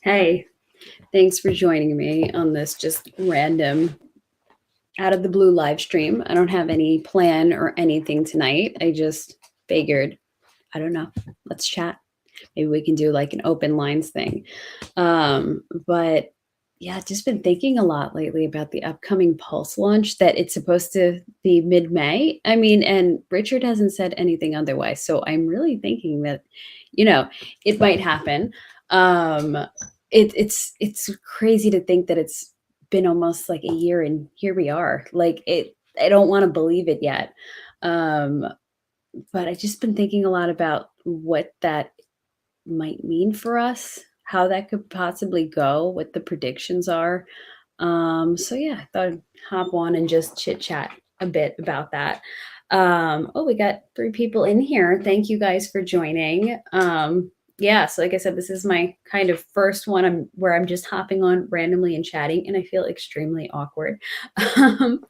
Hey, thanks for joining me on this just random out of the blue live stream. I don't have any plan or anything tonight. I just figured, I don't know, let's chat. Maybe we can do like an open lines thing. But yeah, just been thinking a lot lately about the upcoming Pulse launch that it's supposed to be mid-May. I mean, and Richard hasn't said anything otherwise. So I'm really thinking that, you know, it might happen. Um, it's crazy to think that it's been almost like a year and here we are. Like it, I don't want to believe it yet. Um, but I just been thinking a lot about what that might mean for us, how that could possibly go, what the predictions are. So yeah, I thought I'd hop on and just chit chat a bit about that. Oh, we got three people in here. Thank you guys for joining. Yeah, so like I said, this is my kind of first one where I'm just hopping on randomly and chatting, and I feel extremely awkward. Um,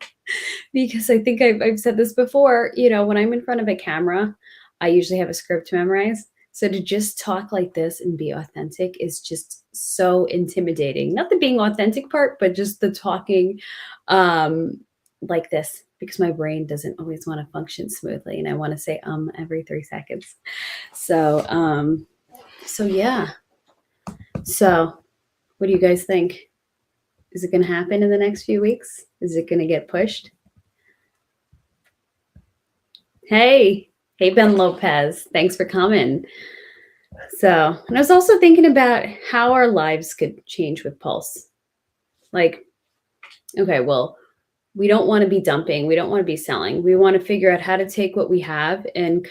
because I think I've said this before, when I'm in front of a camera, I usually have a script memorized. So to just talk like this and be authentic is just so intimidating. Not the being authentic part, but just the talking um, like this because my brain doesn't always want to function smoothly and I want to say every 3 seconds. So so yeah. So what do you guys think? Is it going to happen in the next few weeks? Is it going to get pushed? Hey, Ben Lopez. Thanks for coming. So, and I was also thinking about how our lives could change with Pulse. Like, okay, well, we don't want to be dumping. We don't want to be selling. We want to figure out how to take what we have and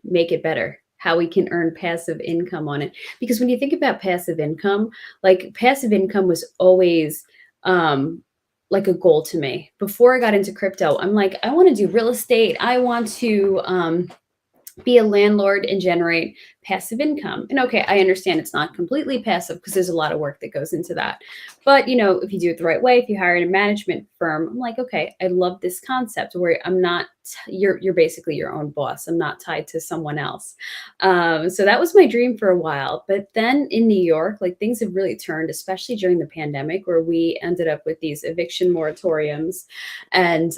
make it better. How we can earn passive income on it. Because when you think about passive income, like passive income was always like a goal to me. Before I got into crypto, I'm like, I want to do real estate. I want to be a landlord and generate passive income. And okay, I understand it's not completely passive because there's a lot of work that goes into that. But if you do it the right way, if you hire a management firm, I'm like, okay, I love this concept where I'm not you're basically your own boss. I'm not tied to someone else. So that was my dream for a while. But then in New York, like things have really turned, especially during the pandemic, where we ended up with these eviction moratoriums and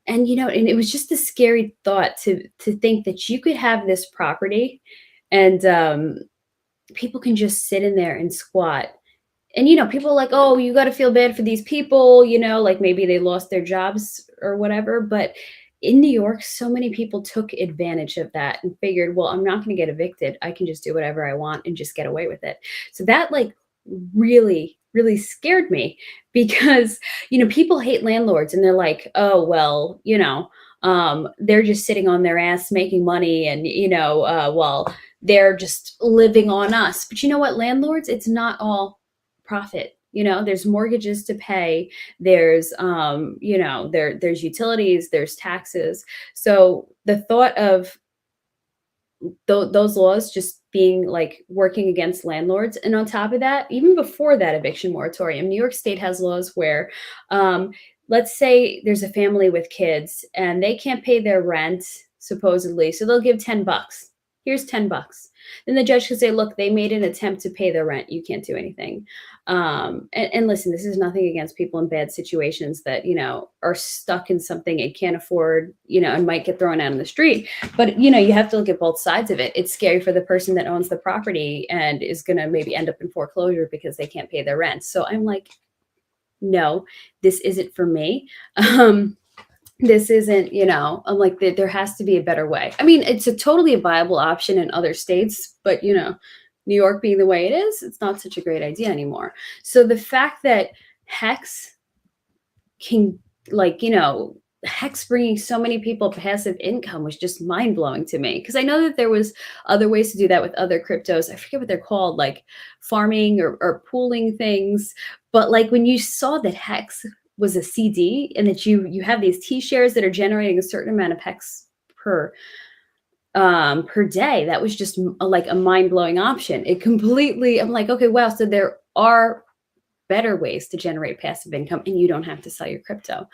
and it was just a scary thought to think that you could have this property and people can just sit in there and squat. And people are like, oh, you got to feel bad for these people, like maybe they lost their jobs or whatever. But in New York, so many people took advantage of that and figured, well, I'm not going to get evicted. I can just do whatever I want and just get away with it. So that like really, really scared me because, people hate landlords and they're like, oh, well, they're just sitting on their ass making money and, well, they're just living on us. But you know what, landlords, it's not all profit. There's mortgages to pay, there's there's utilities, there's taxes. So the thought of those laws just being like working against landlords, and on top of that, even before that eviction moratorium, New York State has laws where let's say there's a family with kids and they can't pay their rent supposedly, so they'll give $10. Here's $10. Then the judge can say, look, they made an attempt to pay their rent, you can't do anything. And listen, this is nothing against people in bad situations that are stuck in something and can't afford, and might get thrown out on the street. But you have to look at both sides of it. It's scary for the person that owns the property and is going to maybe end up in foreclosure because they can't pay their rent. So I'm like, no, this isn't for me. This isn't, I'm like, there has to be a better way. I mean, it's a totally viable option in other states, but New York being the way it is, it's not such a great idea anymore. So the fact that Hex can, like, Hex bringing so many people passive income was just mind blowing to me, because I know that there was other ways to do that with other cryptos. I forget what they're called, like farming or pooling things. But like when you saw that Hex was a CD and that you have these T shares that are generating a certain amount of Hex per day, that was just like a mind-blowing option. It completely, I'm like, okay, wow, so there are better ways to generate passive income and you don't have to sell your crypto.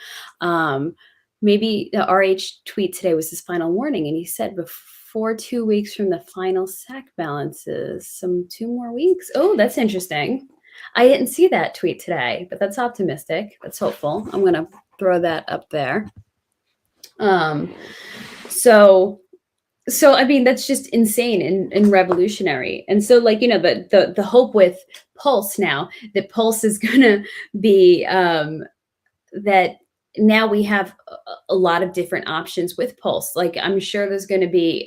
maybe the RH tweet today was his final warning, and he said before 2 weeks from the final sack balances, some 2 more weeks. Oh, that's interesting. I didn't see that tweet today, but that's optimistic. That's hopeful. I'm gonna throw that up there. Um, so I mean, that's just insane and revolutionary. And so, like, the hope with Pulse now, that Pulse is gonna be that now we have a lot of different options with Pulse. Like, I'm sure there's going to be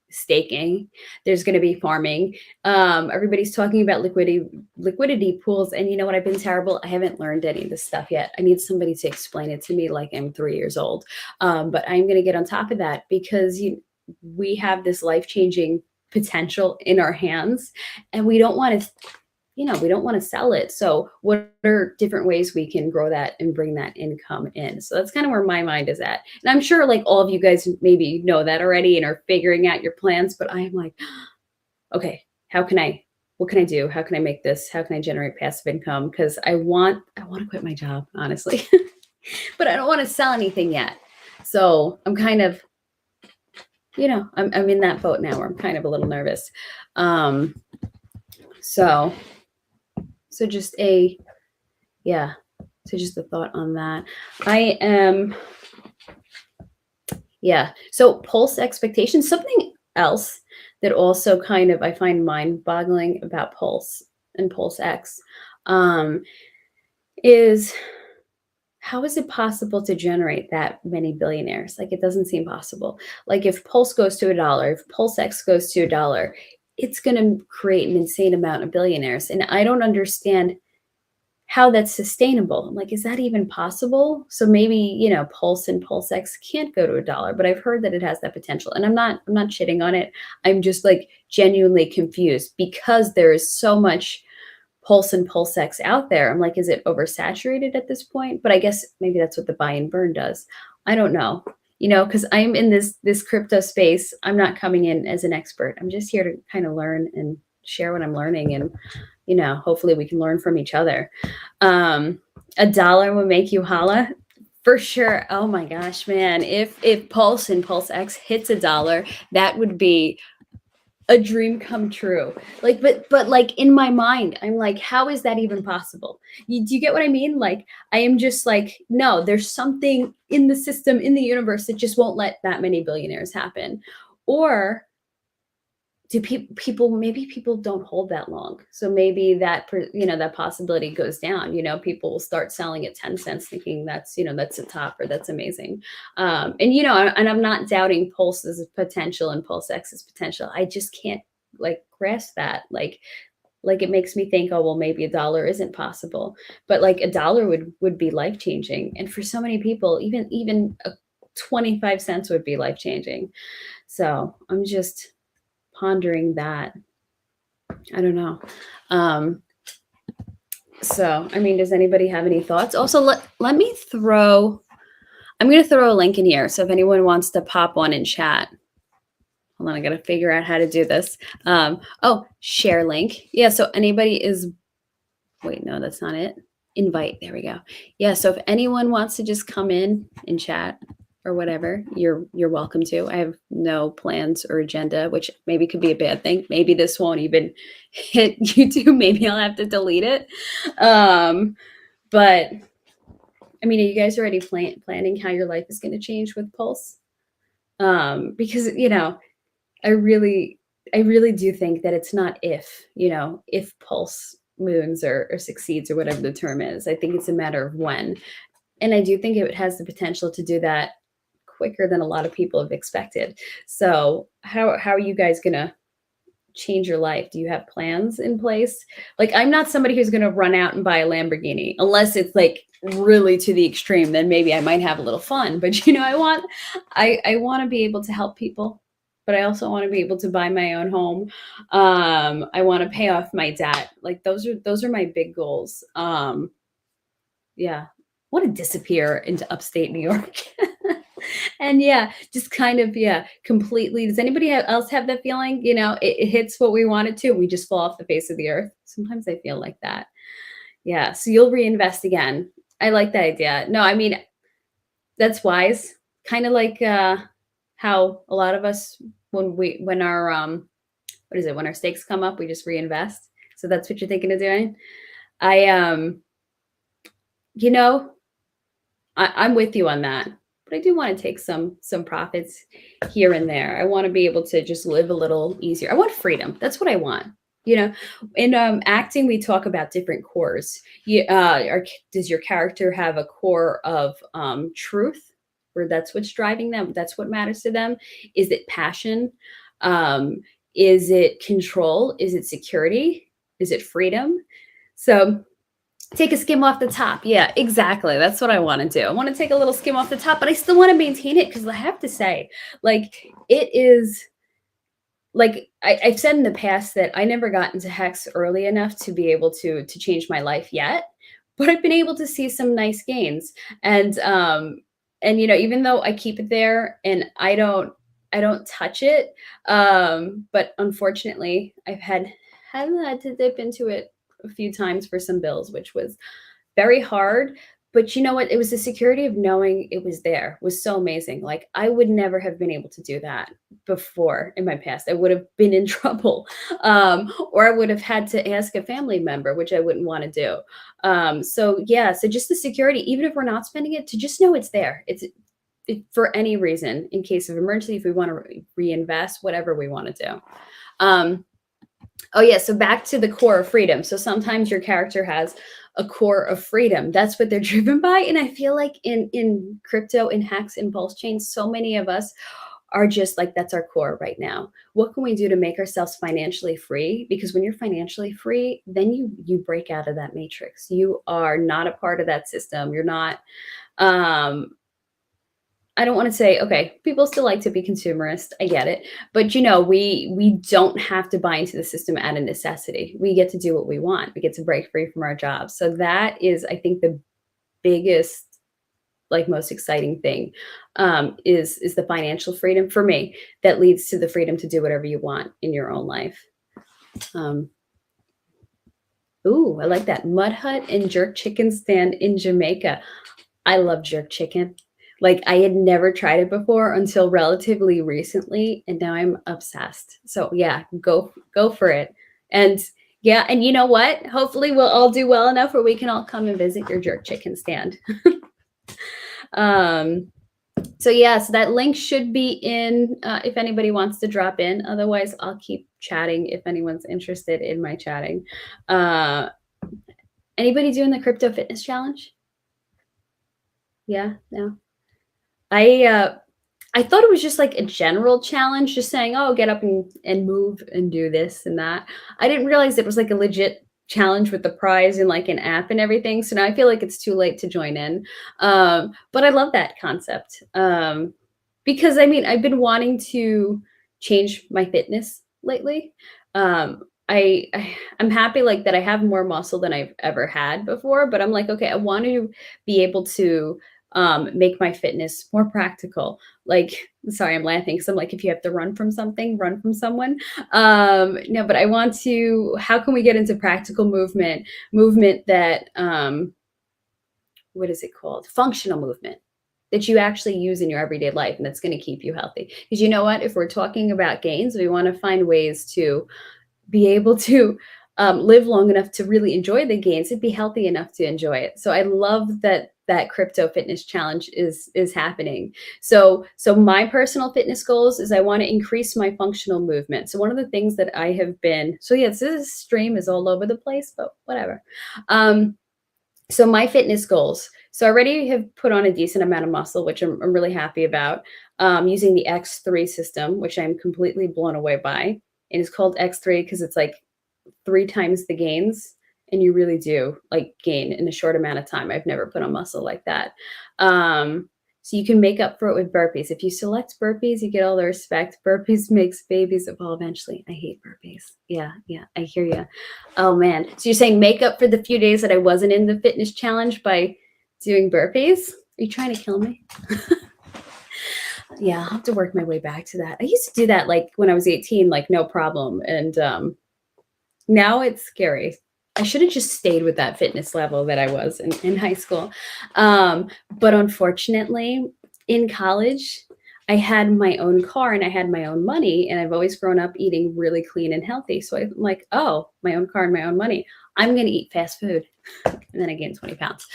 staking, there's going to be farming. Everybody's talking about liquidity pools, and you know what? I've been terrible. I haven't learned any of this stuff yet. I need somebody to explain it to me, like I'm 3 years old. But I'm going to get on top of that because we have this life changing potential in our hands, and we don't want to we don't want to sell it. So what are different ways we can grow that and bring that income in? So that's kind of where my mind is at. And I'm sure like all of you guys maybe know that already and are figuring out your plans, but I'm like, okay, what can I do? How can I make this? How can I generate passive income? Because I want to quit my job, honestly, but I don't want to sell anything yet. So I'm kind of, I'm in that boat now where I'm kind of a little nervous. So just a thought on that. So Pulse expectations, something else that also kind of I find mind-boggling about Pulse and Pulse X is how is it possible to generate that many billionaires? Like, it doesn't seem possible. Like, if Pulse goes to $1, if Pulse X goes to $1, it's going to create an insane amount of billionaires. And I don't understand how that's sustainable. I'm like, is that even possible? So maybe, Pulse and Pulse X can't go to $1, but I've heard that it has that potential. And I'm not shitting on it. I'm just like genuinely confused because there is so much Pulse and Pulse X out there. I'm like, is it oversaturated at this point? But I guess maybe that's what the buy and burn does. I don't know. Because I'm in this crypto space. I'm not coming in as an expert. I'm just here to kind of learn and share what I'm learning, and hopefully we can learn from each other. $1 will make you holla. For sure. Oh my gosh, man. If Pulse and Pulse X hits $1, that would be a dream come true. Like, but like in my mind, I'm like, how is that even possible? Do you get what I mean? Like, I am just like, no, there's something in the system, in the universe that just won't let that many billionaires happen. Or do maybe people don't hold that long. So maybe that possibility goes down. People will start selling at 10 cents thinking that's the top, or that's amazing. And I'm not doubting Pulse's potential and Pulse X's potential. I just can't like grasp that. Like it makes me think, oh well, maybe $1 isn't possible, but like $1 would be life changing. And for so many people, even 25 cents would be life changing. So I'm just pondering that. I don't know. So, I mean, does anybody have any thoughts? Also, let me I'm going to throw a link in here. So if anyone wants to pop one in chat, hold on, I got to figure out how to do this. Share link. Yeah. So wait, no, that's not it. Invite. There we go. Yeah. So if anyone wants to just come in and chat or whatever, you're welcome to. I have no plans or agenda, which maybe could be a bad thing. Maybe this won't even hit YouTube. Maybe I'll have to delete it. But I mean, are you guys already planning how your life is going to change with Pulse? Because I really do think that it's not if Pulse moons or succeeds or whatever the term is. I think it's a matter of when. And I do think it has the potential to do that quicker than a lot of people have expected. So how are you guys going to change your life? Do you have plans in place? Like, I'm not somebody who's going to run out and buy a Lamborghini unless it's like really to the extreme. Then maybe I might have a little fun, but I want to be able to help people, but I also want to be able to buy my own home. I want to pay off my debt. Like, those are my big goals. Yeah. I want to disappear into upstate New York. And just kind of, completely. Does anybody else have that feeling? It hits what we wanted to. We just fall off the face of the earth. Sometimes I feel like that. Yeah. So you'll reinvest again. I like that idea. No, I mean, That's wise. Kind of like how a lot of us when our what is it, when our stakes come up, we just reinvest. So that's what you're thinking of doing. I you know, I'm with you on that. But I do want to take some profits here and there. I want to be able to just live a little easier. I want freedom. That's what I want. You know, in acting, we talk about different cores. Does your character have a core of truth, where that's what's driving them? That's what matters to them. Is it passion? Um, is it control? Is it security? Is it freedom? So take a skim off the top. Yeah, exactly. That's what I want to do. I want to take a little skim off the top, but I still want to maintain it because I have to say, like, it is like I've said in the past that I never got into Hex early enough to be able to change my life yet, but I've been able to see some nice gains. And even though I keep it there and I don't touch it, but unfortunately have had to dip into it a few times for some bills, which was very hard. But you know what? It was the security of knowing it was there was so amazing. Like I would never have been able to do that before in my past. I would have been in trouble, or I would have had to ask a family member, which I wouldn't want to do. So yeah, so just the security, even if we're not spending it, to just know it's there. For any reason, in case of emergency, if we want to reinvest, whatever we want to do. Oh yeah, so back to the core of freedom. So sometimes your character has a core of freedom. That's what they're driven by. And I feel like in crypto, in Hex, in pulse chains, so many of us are just like, that's our core right now. What can we do to make ourselves financially free? Because when you're financially free, then you break out of that matrix. You are not a part of that system. You're not I don't want to say, okay, people still like to be consumerist. I get it. But we don't have to buy into the system out of necessity. We get to do what we want. We get to break free from our jobs. So that is, I think, the biggest, like most exciting thing, is the financial freedom for me that leads to the freedom to do whatever you want in your own life. Ooh, I like that. Mud hut and jerk chicken stand in Jamaica. I love jerk chicken. Like I had never tried it before until relatively recently, and now I'm obsessed. So yeah, go for it. And yeah, and you know what? Hopefully we'll all do well enough where we can all come and visit your jerk chicken stand. So yeah, so that link should be in if anybody wants to drop in. Otherwise, I'll keep chatting if anyone's interested in my chatting. Anybody doing the crypto fitness challenge? Yeah, no. I thought it was just like a general challenge, just saying, oh, get up and move and do this and that. I didn't realize it was like a legit challenge with the prize and like an app and everything. So now I feel like it's too late to join in. But I love that concept. Because I mean, I've been wanting to change my fitness lately. I'm happy like that I have more muscle than I've ever had before, but I'm like, okay, I want to be able to make my fitness more practical. Like, sorry, I'm laughing because I'm like, if you have to run from something, run from someone. No, but I want to, how can we get into practical movement that, what is it called? Functional movement that you actually use in your everyday life and that's going to keep you healthy. Because you know what? If we're talking about gains, we want to find ways to be able to live long enough to really enjoy the gains and be healthy enough to enjoy it. So I love that crypto fitness challenge is happening. So my personal fitness goals is I want to increase my functional movement. So one of the things that I have been, so yes, this stream is all over the place, but whatever. So my fitness goals. So I already have put on a decent amount of muscle, which I'm really happy about, using the X3 system, which I'm completely blown away by. And it's called X3 because it's like 3 times the gains, and you really do like gain in a short amount of time. I've never put on muscle like that. So you can make up for it with burpees. If you select burpees, you get all the respect. Burpees makes babies evolve eventually. I hate burpees. Yeah, I hear you. Oh man. So you're saying make up for the few days that I wasn't in the fitness challenge by doing burpees? Are you trying to kill me? Yeah, I'll have to work my way back to that. I used to do that like when I was 18, like no problem. And now it's scary. I should have just stayed with that fitness level that I was in high school. But unfortunately, in college, I had my own car and I had my own money, and I've always grown up eating really clean and healthy. So I'm like, oh, my own car and my own money. I'm going to eat fast food. And then I gained 20 pounds.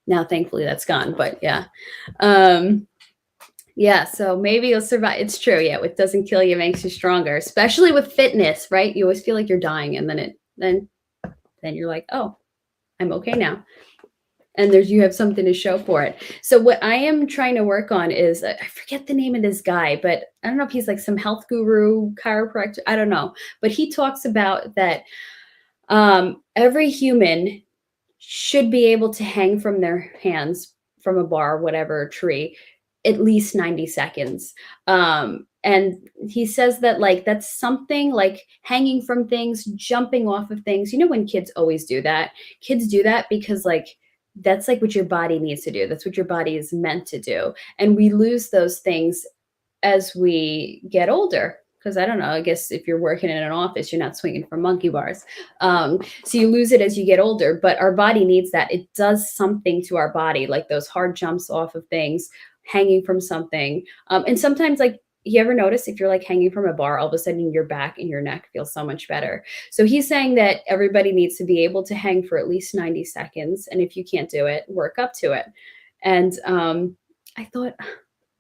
Now, thankfully, that's gone. But yeah. Yeah, so maybe you'll survive. It's true. Yeah, what doesn't kill you makes you stronger, especially with fitness, right? You always feel like you're dying, and then you're like, oh, I'm okay now. And you have something to show for it. So what I am trying to work on is, I forget the name of this guy, but I don't know if he's like some health guru, chiropractor, I don't know. But he talks about that every human should be able to hang from their hands from a bar, whatever tree, at least 90 seconds. And he says that like that's something like hanging from things, jumping off of things. You know, when kids always do that, kids do that because like that's like what your body needs to do. That's what your body is meant to do. And we lose those things as we get older. Because I don't know, I guess if you're working in an office, you're not swinging from monkey bars. So you lose it as you get older, but our body needs that. It does something to our body, like those hard jumps off of things, hanging from something. And sometimes, like, you ever notice if you're like hanging from a bar, all of a sudden your back and your neck feel so much better. So he's saying that everybody needs to be able to hang for at least 90 seconds. And if you can't do it, work up to it. And I thought,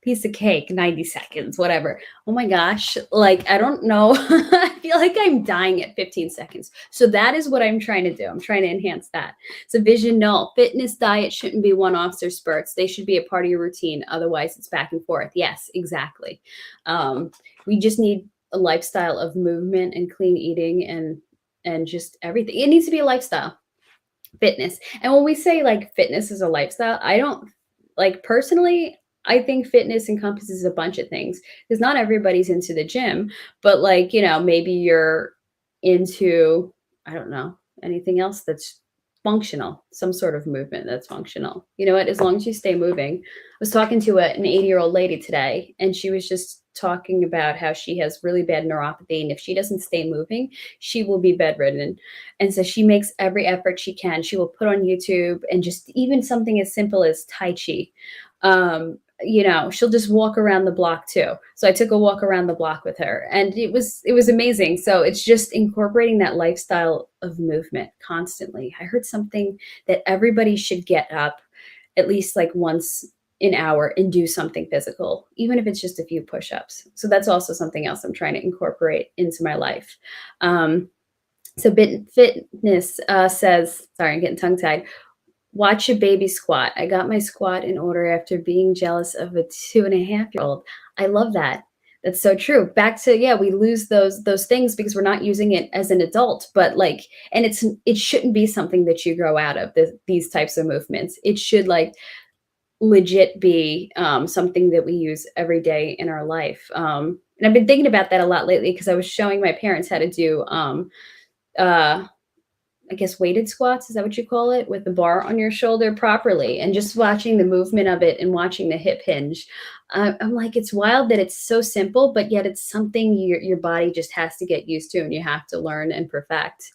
piece of cake, 90 seconds, whatever. Oh my gosh. Like, I don't know. I feel like I'm dying at 15 seconds. So that is what I'm trying to do. I'm trying to enhance that. So vision null. Fitness diet shouldn't be one-offs or spurts. They should be a part of your routine. Otherwise, it's back and forth. Yes, exactly. We just need a lifestyle of movement and clean eating and just everything. It needs to be a lifestyle. Fitness. And when we say like fitness is a lifestyle, I don't like personally, I think fitness encompasses a bunch of things because not everybody's into the gym, but like, you know, maybe you're into, I don't know, anything else that's functional, some sort of movement that's functional. You know what? As long as you stay moving. I was talking to an 80-year-old lady today, and she was just talking about how she has really bad neuropathy. And if she doesn't stay moving, she will be bedridden. And so she makes every effort she can. She will put on YouTube and just even something as simple as Tai Chi. You know, she'll just walk around the block too. So I took a walk around the block with her, and it was amazing. So it's just incorporating that lifestyle of movement constantly. I heard something that everybody should get up at least like once an hour and do something physical, even if it's just a few push-ups. So that's also something else I'm trying to incorporate into my life. So Fitness says, sorry, I'm getting tongue-tied. Watch a baby squat. I got my squat in order after being jealous of a 2.5-year-old. I love that. That's so true. Back to, yeah, we lose those things because we're not using it as an adult, but like, and it shouldn't be something that you grow out of these types of movements. It should like legit be something that we use every day in our life. And I've been thinking about that a lot lately because I was showing my parents how to do I guess weighted squats, is that what you call it? With the bar on your shoulder properly, and just watching the movement of it and watching the hip hinge. I'm like, it's wild that it's so simple, but yet it's something your body just has to get used to and you have to learn and perfect.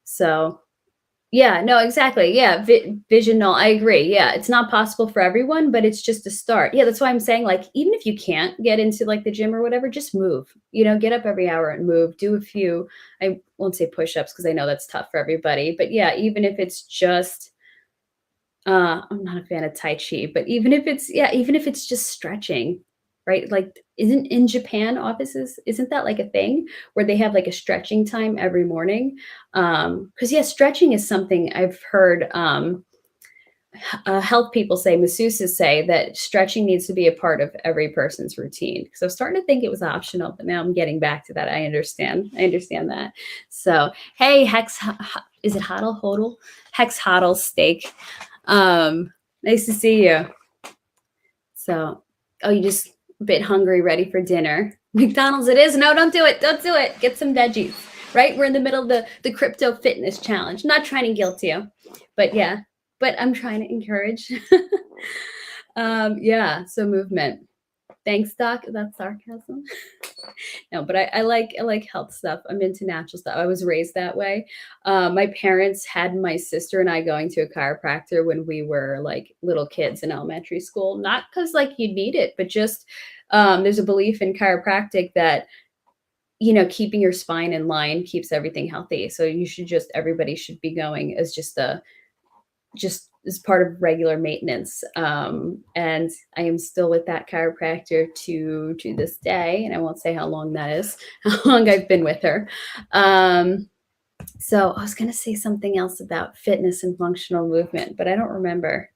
So yeah, no, exactly. Yeah, vision null. I agree. Yeah, it's not possible for everyone, but it's just a start. Yeah, that's why I'm saying like even if you can't get into like the gym or whatever, just move. You know, get up every hour and move. Do a few. I won't say push-ups because I know that's tough for everybody. But yeah, even if it's just I'm not a fan of Tai Chi, but even if it's just stretching, right? Like, isn't in Japan offices, isn't that like a thing where they have like a stretching time every morning? Because yeah, stretching is something I've heard health people say, masseuses say that stretching needs to be a part of every person's routine. Because I was starting to think it was optional, but now I'm getting back to that. I understand that. So hey, is it Hodl Hodl? Hex Hodl Steak. Nice to see you. So, oh, you just a bit hungry, ready for dinner. McDonald's it is. No, don't do it. Don't do it. Get some veggies, right? We're in the middle of the crypto fitness challenge. I'm not trying to guilt you, but yeah, but I'm trying to encourage. Yeah, so movement. Thanks, Doc. Is that sarcasm? No, but I like health stuff. I'm into natural stuff. I was raised that way. My parents had my sister and I going to a chiropractor when we were like little kids in elementary school. Not because like you need it, but just there's a belief in chiropractic that keeping your spine in line keeps everything healthy. So everybody should be going as just as part of regular maintenance. And I am still with that chiropractor to this day, and I won't say how long that is, how long I've been with her. So I was going to say something else about fitness and functional movement, but I don't remember.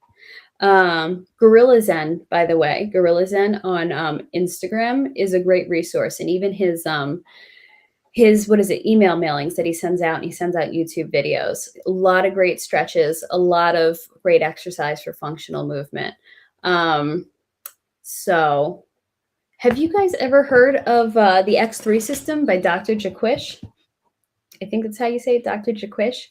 Gorilla Zen, by the way, Gorilla Zen on Instagram is a great resource, and even his what is it, email mailings that he sends out, and he sends out YouTube videos. A lot of great stretches, a lot of great exercise for functional movement. So have you guys ever heard of the X3 system by Dr. Jaquish? I think that's how you say it, Dr. Jaquish.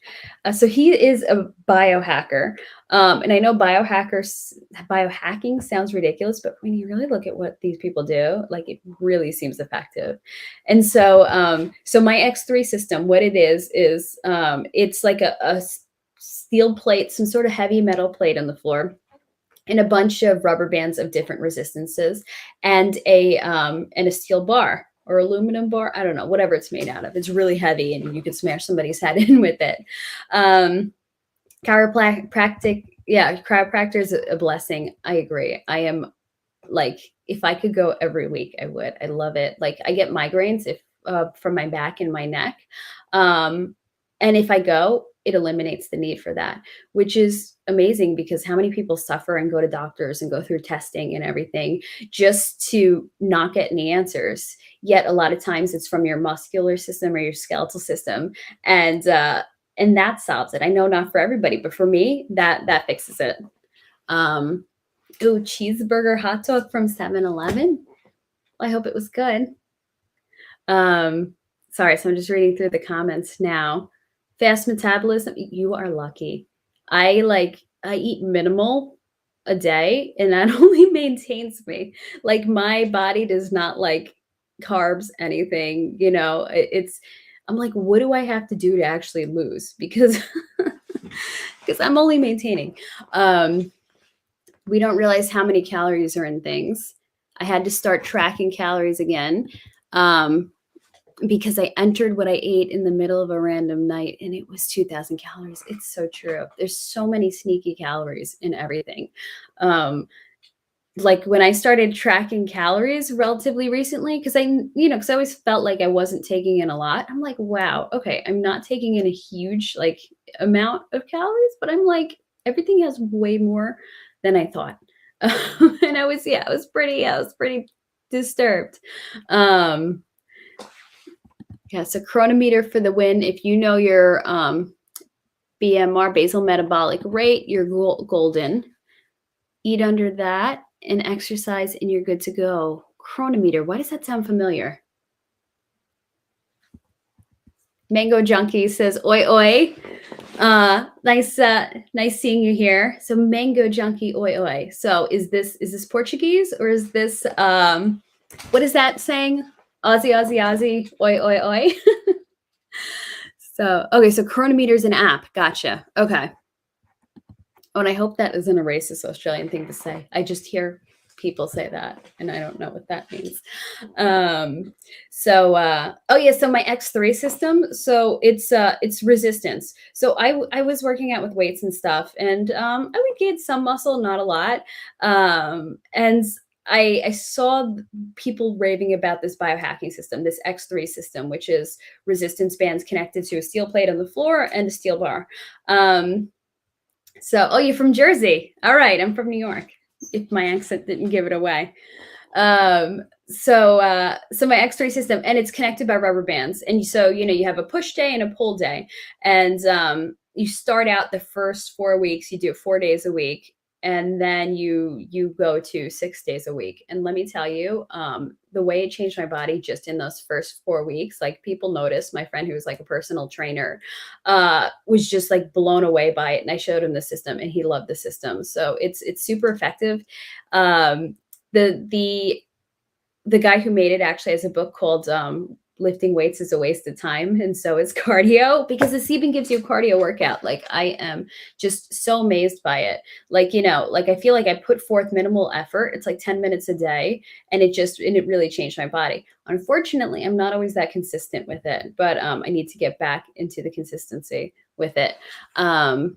So he is a biohacker. And I know biohacking sounds ridiculous, but when you really look at what these people do, like it really seems effective. And so my X3 system, what it is it's like a steel plate, some sort of heavy metal plate on the floor, and a bunch of rubber bands of different resistances, and a steel bar or aluminum bar. I don't know, whatever it's made out of. It's really heavy, and you could smash somebody's head in with it. Chiropractic, yeah, chiropractor is a blessing. I agree. I am like, if I could go every week, I would. I love it. Like I get migraines from my back and my neck. And if I go, it eliminates the need for that, which is amazing because how many people suffer and go to doctors and go through testing and everything just to not get any answers. Yet a lot of times it's from your muscular system or your skeletal system. And that solves it. I know not for everybody, but for me, that fixes it. Ooh, cheeseburger hot dog from 7-Eleven. Well, I hope it was good. Sorry, so I'm just reading through the comments now. Fast metabolism, you are lucky. I eat minimal a day, and that only maintains me. Like my body does not like carbs, anything, I'm like, what do I have to do to actually lose? Because I'm only maintaining. We don't realize how many calories are in things. I had to start tracking calories again. Because I entered what I ate in the middle of a random night and it was 2,000 calories. It's so true. There's so many sneaky calories in everything. Like when I started tracking calories relatively recently, because because I always felt like I wasn't taking in a lot. I'm like, wow, okay, I'm not taking in a huge like amount of calories, but I'm like, everything has way more than I thought. And I was pretty disturbed. Yeah, so chronometer for the win. If you know your BMR, basal metabolic rate, you're golden. Eat under that and exercise and you're good to go. Chronometer, why does that sound familiar? Mango Junkie says, oi, oi. Nice seeing you here. So Mango Junkie, oi, oi. So is this Portuguese or is this, what is that saying? Aussie, Aussie, Aussie, oi, oi, oi. So, okay, so Chronometer's an app. Gotcha. Okay. Oh, and I hope that isn't a racist Australian thing to say. I just hear people say that, and I don't know what that means. So my X3 system. So it's resistance. So I was working out with weights and stuff, and I would gain some muscle, not a lot. And I saw people raving about this biohacking system, this X3 system, which is resistance bands connected to a steel plate on the floor and a steel bar. So, you're from Jersey. All right, I'm from New York, if my accent didn't give it away. So my X3 system, and it's connected by rubber bands. And so, you have a push day and a pull day. And you start out the first 4 weeks, you do it 4 days a week. And then you go to 6 days a week. And let me tell you, the way it changed my body just in those first 4 weeks, like people noticed. My friend who was like a personal trainer was just like blown away by it. And I showed him the system and he loved the system. So it's super effective. The the guy who made it actually has a book called Lifting Weights is a Waste of Time, and so is cardio, because this even gives you a cardio workout. Like, I am just so amazed by it. Like, like, I feel like I put forth minimal effort. It's like 10 minutes a day, and it really changed my body. Unfortunately, I'm not always that consistent with it, but I need to get back into the consistency with it. Oh,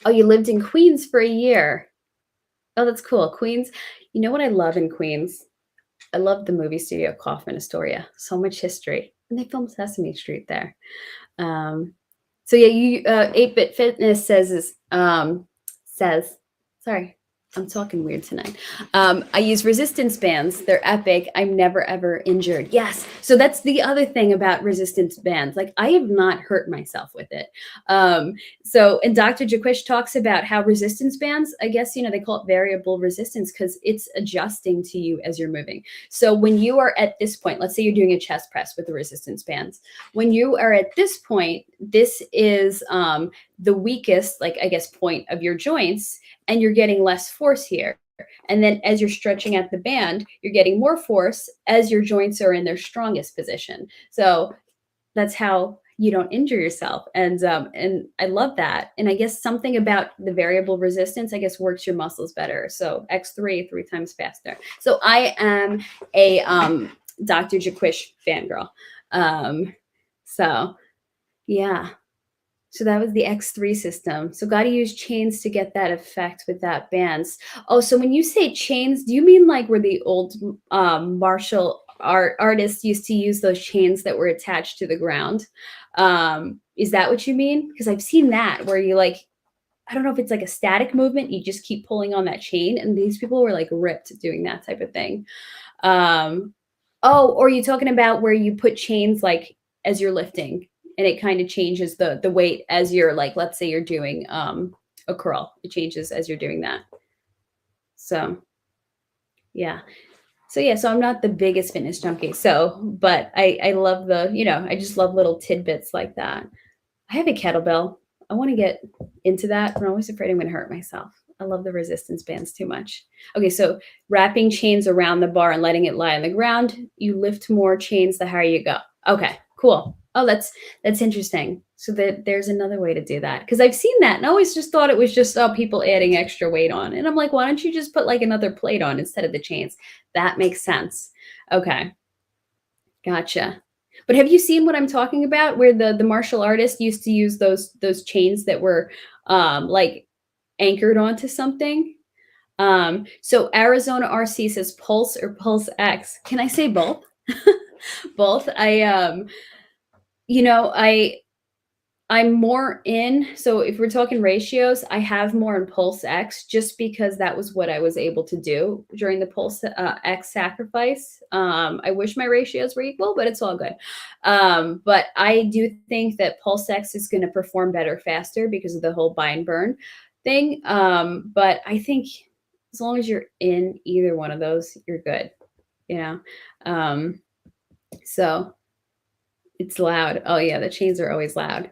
you lived in Queens for a year. Oh, that's cool. Queens. You know what I love in Queens? I love the movie studio Kaufman Astoria. So much history. And they filmed Sesame Street there. Um, so yeah, 8-Bit Fitness says, sorry, I'm talking weird tonight. I use resistance bands. They're epic. I'm never ever injured. Yes. So that's the other thing about resistance bands. Like, I have not hurt myself with it. And Dr. Jaquish talks about how resistance bands, I guess, they call it variable resistance because it's adjusting to you as you're moving. So when you are at this point, let's say you're doing a chest press with the resistance bands. When you are at this point, this is the weakest, like, I guess, point of your joints, and you're getting less force here. And then as you're stretching out the band, you're getting more force as your joints are in their strongest position. So that's how you don't injure yourself. And I love that. And I guess something about the variable resistance, I guess, works your muscles better. So X3, 3 times faster. So I am a Dr. Jaquish fangirl. So yeah. So that was the X3 system. So got to use chains to get that effect with that bands. Oh, so when you say chains, do you mean like where the old martial artists used to use those chains that were attached to the ground? Is that what you mean? Because I've seen that where you, like, I don't know if it's like a static movement. You just keep pulling on that chain, and these people were like ripped doing that type of thing. Oh, or are you talking about where you put chains like as you're lifting, and it kind of changes the weight as you're, like, let's say you're doing a curl. It changes as you're doing that. So yeah. So yeah, so I'm not the biggest fitness junkie. So, but I love I just love little tidbits like that. I have a kettlebell. I want to get into that, but I'm always afraid I'm going to hurt myself. I love the resistance bands too much. Okay, so wrapping chains around the bar and letting it lie on the ground. You lift more chains the higher you go. Okay, cool. Oh, that's interesting. So that there's another way to do that, because I've seen that and I always just thought it was just people adding extra weight on. And I'm like, why don't you just put like another plate on instead of the chains? That makes sense. Okay, gotcha. But have you seen what I'm talking about, where the martial artist used to use those chains that were like anchored onto something? So Arizona RC says Pulse or Pulse X. Can I say both? Both. I'm more in, so if we're talking ratios, I have more in Pulse X just because that was what I was able to do during the Pulse X sacrifice. I wish my ratios were equal, but it's all good. But I do think that Pulse X is going to perform better faster because of the whole buy and burn thing. But I think as long as you're in either one of those, you're good, you know? So it's loud. Oh yeah, the chains are always loud.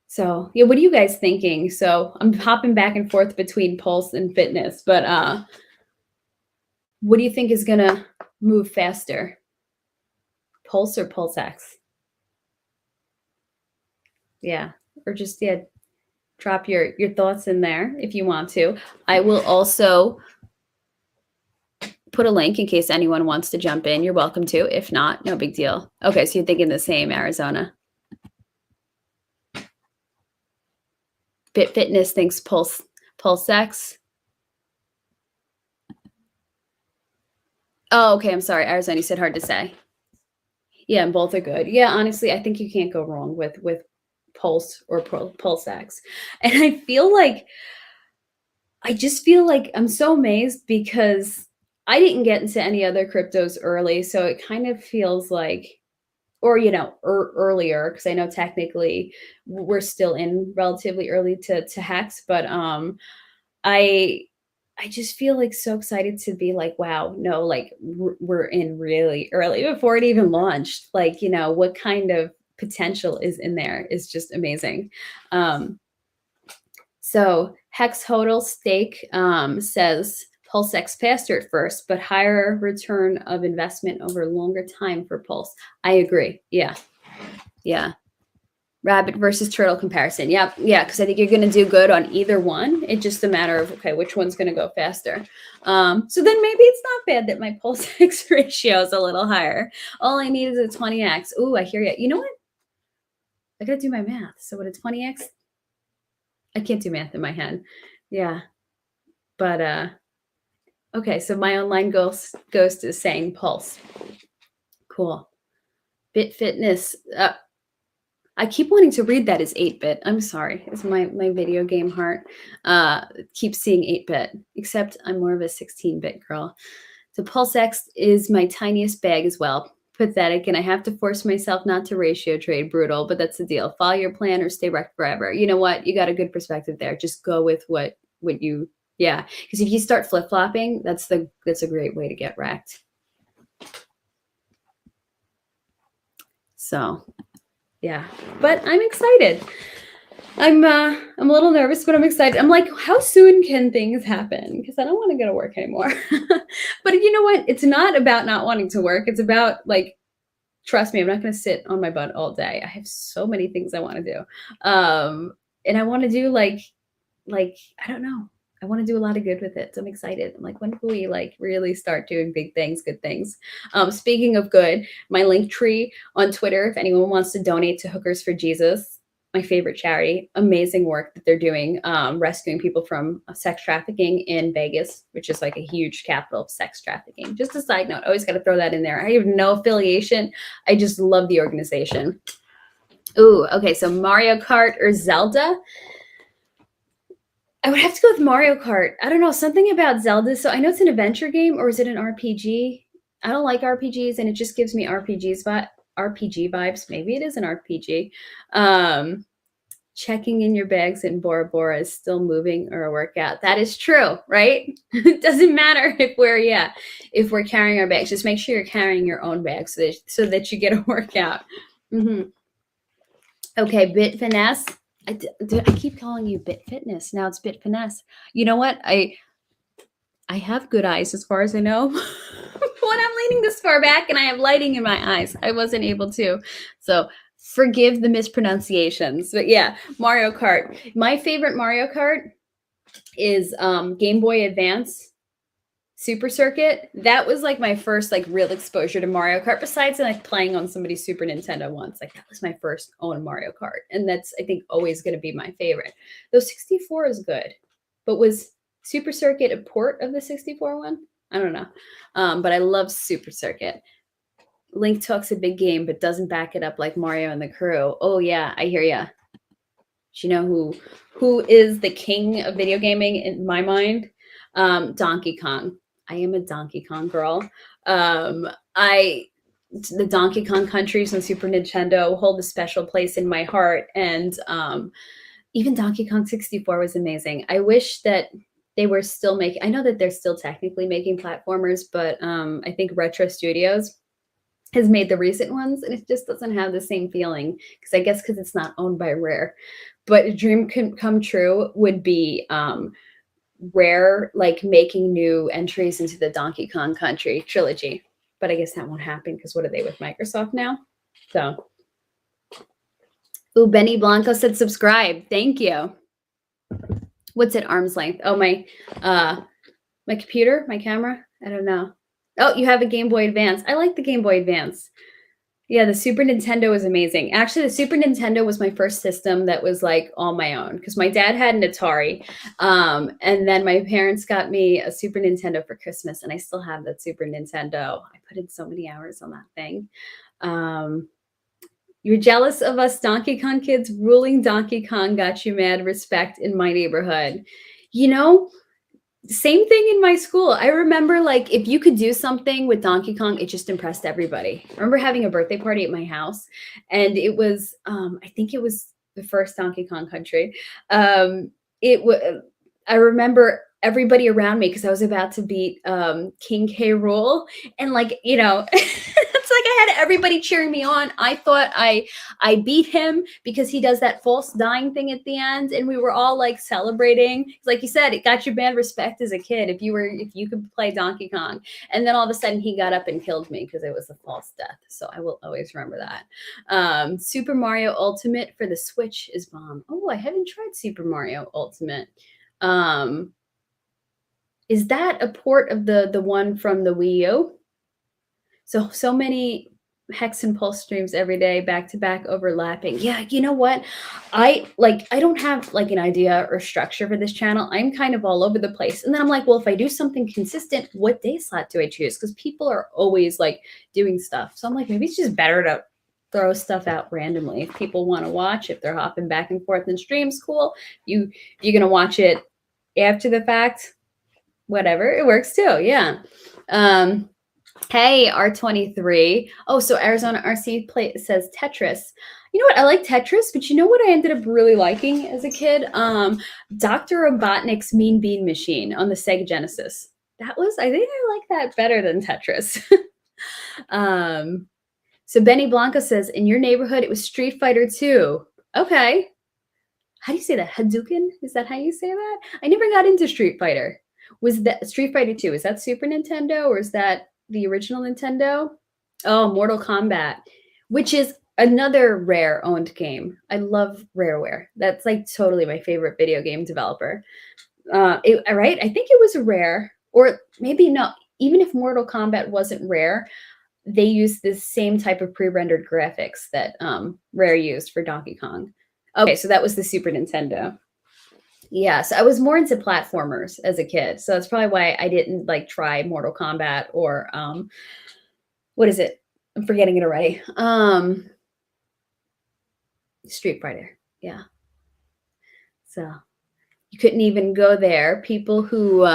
So yeah, what are you guys thinking? So I'm hopping back and forth between Pulse and fitness, but what do you think is gonna move faster? Pulse or Pulse X? Yeah, or just drop your thoughts in there if you want to. I will also put a link in case anyone wants to jump in. You're welcome to. If not, no big deal. Okay, so you're thinking the same, Arizona. Bit Fitness thinks Pulse X. Oh, okay. I'm sorry, Arizona. You said hard to say. Yeah, and both are good. Yeah, honestly, I think you can't go wrong with Pulse or Pulse X. And I just feel like I'm so amazed because I didn't get into any other cryptos early, so it kind of feels like, or earlier, because I know technically we're still in relatively early to hex, but I I just feel like so excited to be like, wow, no, like we're in really early before it even launched. Like, what kind of potential is in there is just amazing. Um, so Hex Hodel Steak says Pulse X faster at first, but higher return of investment over longer time for Pulse. I agree. Yeah. Yeah. Rabbit versus turtle comparison. Yep. Yeah. Because I think you're going to do good on either one. It's just a matter of, okay, which one's going to go faster. So then maybe it's not bad that my Pulse X ratio is a little higher. All I need is a 20x. Ooh, I hear you. You know what? I got to do my math. So what, a 20x? I can't do math in my head. Yeah. But, okay. So my online ghost is saying Pulse. Cool. Bit Fitness. I keep wanting to read that as 8-bit. I'm sorry. It's my video game heart. Keeps seeing 8-bit, except I'm more of a 16-bit girl. So Pulse X is my tiniest bag as well. Pathetic, and I have to force myself not to ratio trade. Brutal, but that's the deal. Follow your plan or stay wrecked forever. You know what? You got a good perspective there. Just go with what you, yeah. Because if you start flip-flopping, that's a great way to get wrecked. So yeah, but I'm excited. I'm a little nervous, but I'm excited. I'm like, how soon can things happen? Because I don't want to go to work anymore. But you know what? It's not about not wanting to work. It's about, like, trust me, I'm not going to sit on my butt all day. I have so many things I want to do. And I want to do like, I don't know. I want to do a lot of good with it. So I'm excited. I'm like, when can we like really start doing big things, good things? Speaking of good, my link tree on Twitter, if anyone wants to donate to Hookers for Jesus, my favorite charity, amazing work that they're doing, rescuing people from sex trafficking in Vegas, which is like a huge capital of sex trafficking. Just a side note, always got to throw that in there. I have no affiliation. I just love the organization. Ooh, okay. So Mario Kart or Zelda? I would have to go with Mario Kart. I don't know, something about Zelda. So I know it's an adventure game, or is it an RPG? I don't like RPGs, and it just gives me RPG vibes. Maybe it is an RPG. Checking in your bags in Bora Bora is still moving or a workout. That is true, right? It doesn't matter if we're carrying our bags. Just make sure you're carrying your own bags so that you get a workout. Okay, Bit Finesse. I keep calling you Bit Fitness. Now it's Bit Finesse. You know what? I have good eyes as far as I know. When I'm leaning this far back and I have lighting in my eyes, I wasn't able to. So forgive the mispronunciations. But yeah, Mario Kart. My favorite Mario Kart is Game Boy Advance Super Circuit. That was like my first like real exposure to Mario Kart, besides like playing on somebody's Super Nintendo once. Like that was my first own Mario Kart. And that's, I think, always going to be my favorite. Though 64 is good. But was Super Circuit a port of the 64 one? I don't know. But I love Super Circuit. Link talks a big game, but doesn't back it up like Mario and the crew. Oh yeah, I hear ya. Do you know who is the king of video gaming in my mind? Donkey Kong. I am a Donkey Kong girl. The Donkey Kong countries on Super Nintendo hold a special place in my heart. And even Donkey Kong 64 was amazing. I wish that they were still making, I know that they're still technically making platformers, but I think Retro Studios has made the recent ones, and it just doesn't have the same feeling, because it's not owned by Rare. But a dream come true would be Rare like making new entries into the Donkey Kong Country trilogy. But I guess that won't happen, because what are they with Microsoft now? So, ooh, Benny Blanco said subscribe. Thank you. What's at arm's length? Oh, my computer, my camera. I don't know. Oh, you have a Game Boy Advance. I like the Game Boy Advance. Yeah, the Super Nintendo was amazing. Actually, the Super Nintendo was my first system that was like all my own, because my dad had an Atari. And then my parents got me a Super Nintendo for Christmas, and I still have that Super Nintendo. I put in so many hours on that thing. You're jealous of us Donkey Kong kids. Ruling Donkey Kong got you mad respect in my neighborhood. You know, same thing in my school. I remember, like, if you could do something with Donkey Kong, it just impressed everybody. I remember having a birthday party at my house, and it was, I think it was the first Donkey Kong Country. I remember everybody around me, because I was about to beat King K. Rool, and like, you know, that's like I had everybody cheering me on. I thought I beat him because he does that false dying thing at the end, and we were all like celebrating. Like you said, it got your band respect as a kid if you could play Donkey Kong. And then all of a sudden he got up and killed me because it was a false death. So I will always remember that. Super Mario Ultimate for the Switch is bomb. Oh, I haven't tried Super Mario Ultimate. Is that a port of the one from the Wii U? So many hex and pulse streams every day, back to back, overlapping. Yeah, you know what? I don't have like an idea or structure for this channel. I'm kind of all over the place. And then I'm like, well, if I do something consistent, what day slot do I choose? Because people are always like doing stuff. So I'm like, maybe it's just better to throw stuff out randomly. If people want to watch, if they're hopping back and forth in streams, cool. You're gonna watch it after the fact, whatever. It works too. Yeah. Hey, R23. Oh, so Arizona RC says Tetris. You know what? I like Tetris, but you know what I ended up really liking as a kid? Dr. Robotnik's Mean Bean Machine on the Sega Genesis. I think I like that better than Tetris. So Benny Blanco says, in your neighborhood, it was Street Fighter 2. Okay. How do you say that? Hadouken? Is that how you say that? I never got into Street Fighter. Was that Street Fighter 2? Is that Super Nintendo or is that the original Nintendo? Oh, Mortal Kombat, which is another Rare owned game. I love Rareware. That's like totally my favorite video game developer. Right? I think it was Rare, or maybe not. Even if Mortal Kombat wasn't Rare, they used the same type of pre-rendered graphics that Rare used for Donkey Kong. Okay, so that was the Super Nintendo. Yeah, so I was more into platformers as a kid. So that's probably why I didn't like try Mortal Kombat or what is it? I'm forgetting it already. Street Fighter. Yeah. So you couldn't even go there. People who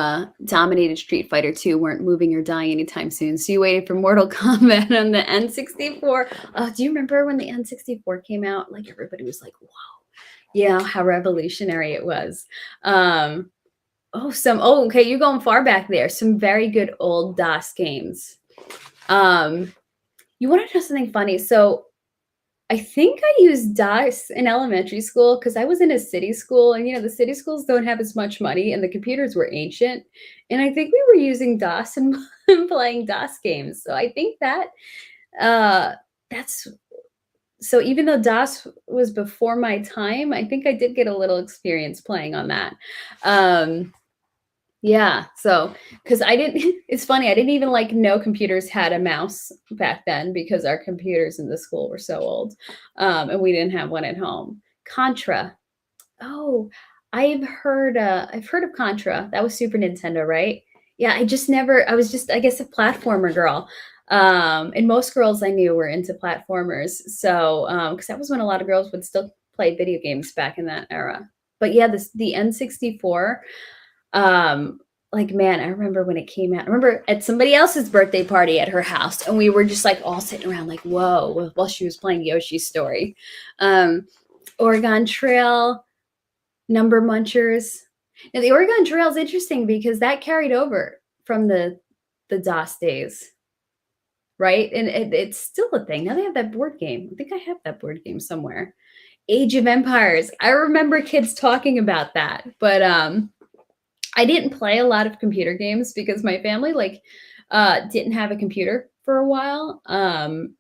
dominated Street Fighter 2 weren't moving or dying anytime soon. So you waited for Mortal Kombat on the N64. Do you remember when the N64 came out? Like everybody was like, wow. Yeah, how revolutionary it was. Okay, you're going far back there. Some very good old DOS games. You want to know something funny? So I think I used DOS in elementary school because I was in a city school, and the city schools don't have as much money, and the computers were ancient. And I think we were using DOS and playing DOS games. So I think that's so even though DOS was before my time, I think I did get a little experience playing on that. Yeah, so because it's funny, I didn't even know computers had a mouse back then because our computers in the school were so old, and we didn't have one at home. Contra. Oh, I've heard of Contra. That was Super Nintendo, right? Yeah, I was just, I guess, a platformer girl. And most girls I knew were into platformers. So, because that was when a lot of girls would still play video games back in that era. But yeah, the N64, man, I remember when it came out. I remember at somebody else's birthday party at her house, and we were just all sitting around whoa, while she was playing Yoshi's Story. Oregon Trail, Number Munchers. Now, the Oregon Trail is interesting because that carried over from the DOS days, right? And it's still a thing. Now they have that board game. I think I have that board game somewhere. Age of Empires. I remember kids talking about that, but I didn't play a lot of computer games because my family didn't have a computer for a while, and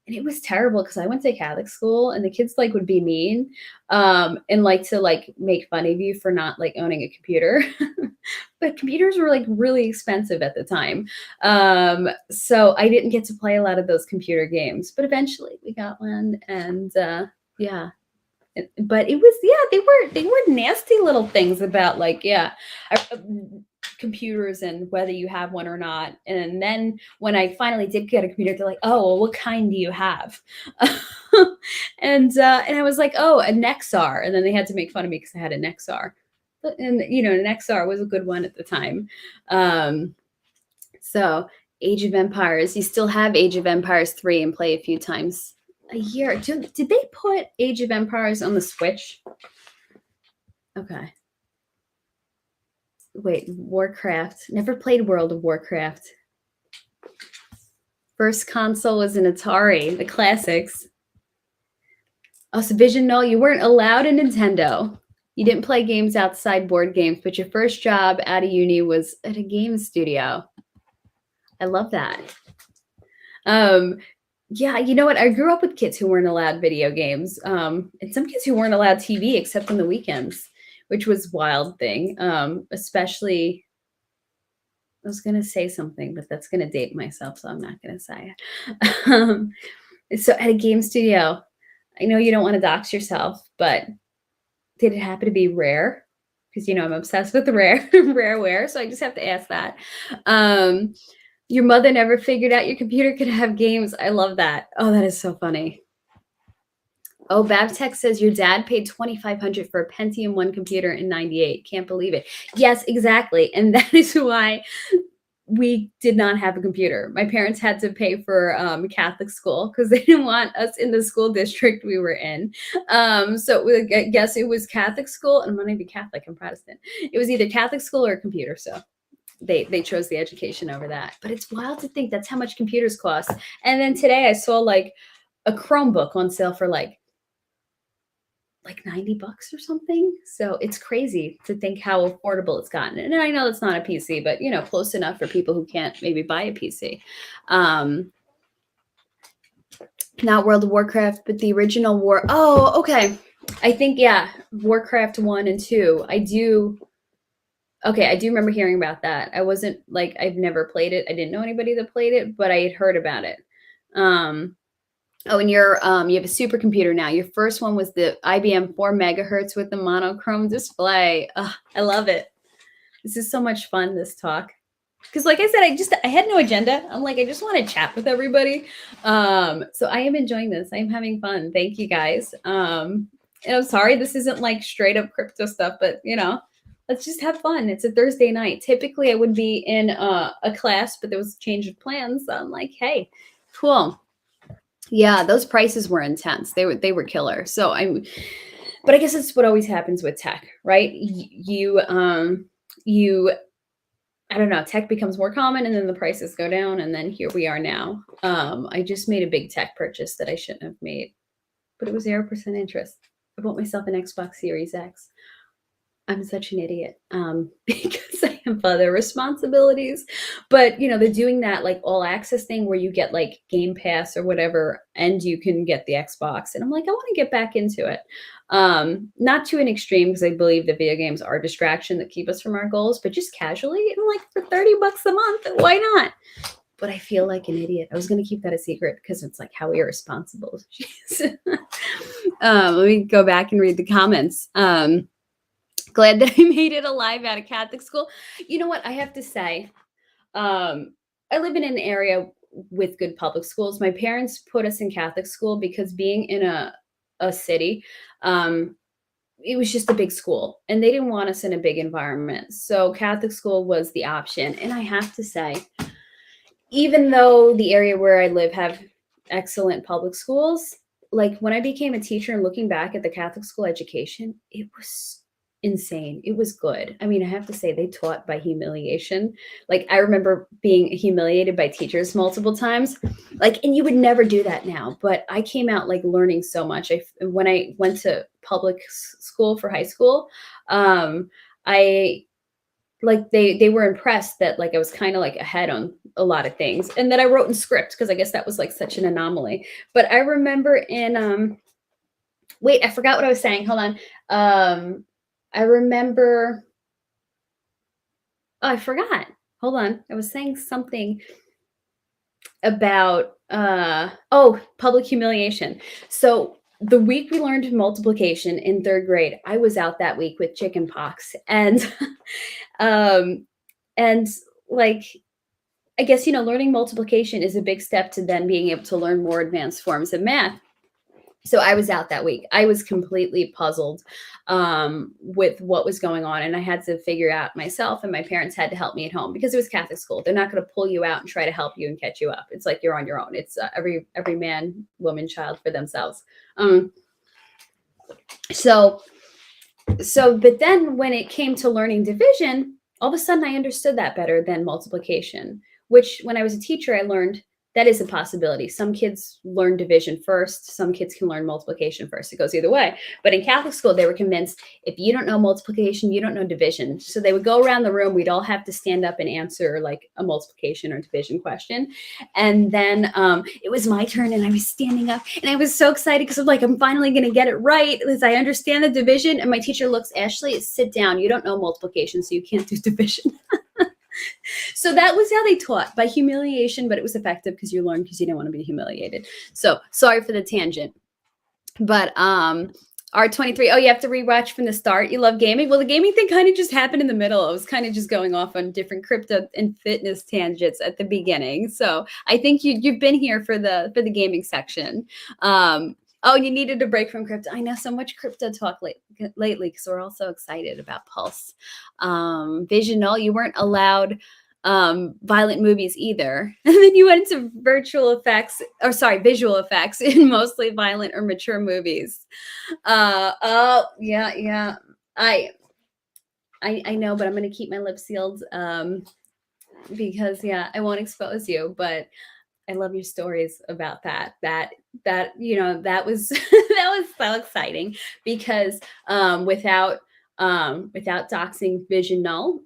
it was terrible because I went to Catholic school and the kids would be mean, and to make fun of you for not owning a computer. But computers were really expensive at the time, so I didn't get to play a lot of those computer games. But eventually we got one, and yeah. But it was they were nasty little things about computers and whether you have one or not. And then when I finally did get a computer, they're like, oh, well, what kind do you have? And I was like, oh, a Nexar. And then they had to make fun of me because I had a Nexar. And an Nexar was a good one at the time. So Age of Empires, you still have Age of Empires 3 and play a few times a year. Did they put Age of Empires on the Switch? Okay. Wait, Warcraft. Never played World of Warcraft. First console was an Atari, the classics. Oh, so Vision, no, you weren't allowed a Nintendo. You didn't play games outside board games, but your first job out of uni was at a game studio. I love that. Yeah, you know what? I grew up with kids who weren't allowed video games, and some kids who weren't allowed TV except on the weekends, which was a wild thing. Especially, I was gonna say something, but that's gonna date myself, so I'm not gonna say it. So at a game studio, I know you don't want to dox yourself, but did it happen to be rare? Because I'm obsessed with the rare rareware, so I just have to ask that. Um, your mother never figured out your computer could have games. I love that. Oh, that is so funny. Oh, Babtech says your dad paid 2,500 for a Pentium 1 computer in 98. Can't believe it. Yes, exactly. And that is why we did not have a computer. My parents had to pay for Catholic school because they didn't want us in the school district we were in. So I guess it was Catholic school. And I'm not even Catholic, I'm Protestant. It was either Catholic school or a computer. So they chose the education over that. But it's wild to think that's how much computers cost. And then today I saw like a Chromebook on sale for like $90 or something. So it's crazy to think how affordable it's gotten. And I know it's not a PC, but close enough for people who can't maybe buy a PC. Not World of Warcraft, but the original War. Oh, okay. I think, yeah, Warcraft 1 and 2. I do remember hearing about that. I wasn't like, I've never played it. I didn't know anybody that played it, but I had heard about it. Oh, and you have a supercomputer now. Your first one was the IBM 4 megahertz with the monochrome display. Oh, I love it. This is so much fun, this talk. Because like I said, I had no agenda. I'm like, I just want to chat with everybody. So I am enjoying this. I'm having fun. Thank you guys. And I'm sorry this isn't like straight up crypto stuff, but let's just have fun. It's a Thursday night. Typically I would be in a class, but there was a change of plans. So I'm like, hey, cool. Yeah, those prices were intense. They were killer. But I guess it's what always happens with tech, right? I don't know, tech becomes more common and then the prices go down and then here we are now. I just made a big tech purchase that I shouldn't have made, but it was 0% interest. I bought myself an Xbox Series X. I'm such an idiot because I have other responsibilities. But, they're doing that like all access thing where you get like Game Pass or whatever, and you can get the Xbox. And I'm like, I want to get back into it. Not to an extreme because I believe that video games are a distraction that keep us from our goals, but just casually, and like for $30 a month, why not? But I feel like an idiot. I was going to keep that a secret because it's like how irresponsible. Let me go back and read the comments. Glad that I made it alive out of Catholic school. You know what? I have to say, I live in an area with good public schools. My parents put us in Catholic school because being in a city, it was just a big school and they didn't want us in a big environment. So Catholic school was the option. And I have to say, even though the area where I live have excellent public schools, like when I became a teacher and looking back at the Catholic school education, it was insane. It was good. I mean, I have to say they taught by humiliation. Like I remember being humiliated by teachers multiple times. And you would never do that now, but I came out like learning so much. When I went to public school for high school, I like they were impressed that like I was kind of like ahead on a lot of things and that I wrote in script because I guess that was like such an anomaly. But I remember in wait, I forgot what I was saying. Hold on. I remember, oh, I forgot. Hold on. I was saying something about, public humiliation. So the week we learned multiplication in 3rd grade, I was out that week with chicken pox. And, and like, I guess, learning multiplication is a big step to then being able to learn more advanced forms of math. So I was out that week. I was completely puzzled with what was going on. And I had to figure out myself, and my parents had to help me at home because it was Catholic school. They're not going to pull you out and try to help you and catch you up. It's like you're on your own. It's every man, woman, child for themselves. But then when it came to learning division, all of a sudden I understood that better than multiplication, which when I was a teacher, I learned that is a possibility. Some kids learn division first, some kids can learn multiplication first. It goes either way. But in Catholic school, they were convinced if you don't know multiplication, you don't know division. So they would go around the room, we'd all have to stand up and answer like a multiplication or division question. And then it was my turn, and I was standing up, and I was so excited because I'm like, I'm finally going to get it right because I understand the division. And my teacher looks, Ashley, sit down. You don't know multiplication, so you can't do division. So that was how they taught, by humiliation, but it was effective because you learned because you didn't want to be humiliated. So sorry for the tangent. But R23, oh, you have to rewatch from the start. You love gaming. Well, the gaming thing kind of just happened in the middle. I was kind of just going off on different crypto and fitness tangents at the beginning. So I think you've been here for the gaming section. Oh, you needed a break from crypto. I know so much crypto talk lately because we're all so excited about Pulse. Visional, you weren't allowed violent movies either. And then you went into visual effects in mostly violent or mature movies. Oh, yeah. I know, but I'm going to keep my lips sealed because, yeah, I won't expose you, but I love your stories about that. That was that was so exciting because without doxing Visional,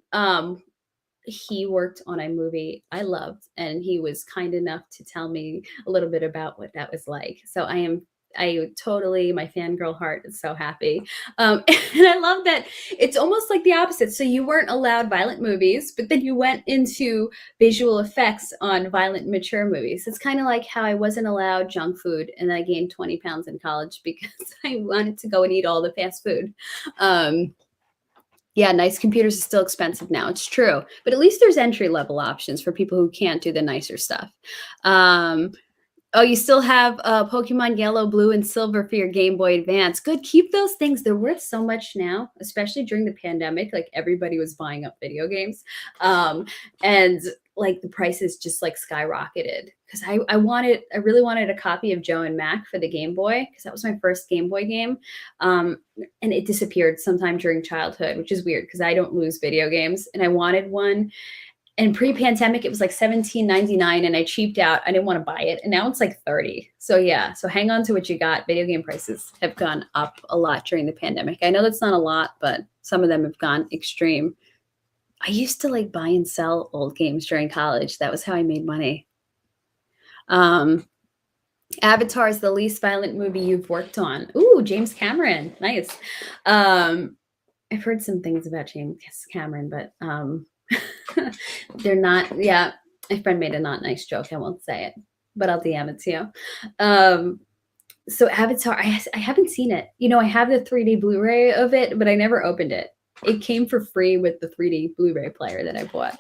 he worked on a movie I loved, and he was kind enough to tell me a little bit about what that was like. So I totally, my fangirl heart is so happy. And I love that it's almost like the opposite. So you weren't allowed violent movies, but then you went into visual effects on violent, mature movies. It's kind of like how I wasn't allowed junk food, and I gained 20 pounds in college because I wanted to go and eat all the fast food. Yeah, nice computers is still expensive now. It's true. But at least there's entry level options for people who can't do the nicer stuff. Oh, you still have Pokemon Yellow, Blue, and Silver for your Game Boy Advance. Good. Keep those things. They're worth so much now, especially during the pandemic. Like everybody was buying up video games. And like the prices just like skyrocketed because I really wanted a copy of Joe and Mac for the Game Boy because that was my first Game Boy game. And it disappeared sometime during childhood, which is weird because I don't lose video games, and I wanted one. And pre-pandemic, it was like $17.99, and I cheaped out. I didn't want to buy it, and now it's like $30. So yeah, so hang on to what you got. Video game prices have gone up a lot during the pandemic. I know that's not a lot, but some of them have gone extreme. I used to like buy and sell old games during college. That was how I made money. Avatar is the least violent movie you've worked on. Ooh, James Cameron. Nice. I've heard some things about James Cameron, but they're not. Yeah, my friend made a not nice joke. I won't say it, but I'll DM it to you. So Avatar, I haven't seen it. I have the 3D Blu-ray of it, but I never opened it. It came for free with the 3D Blu-ray player that I bought.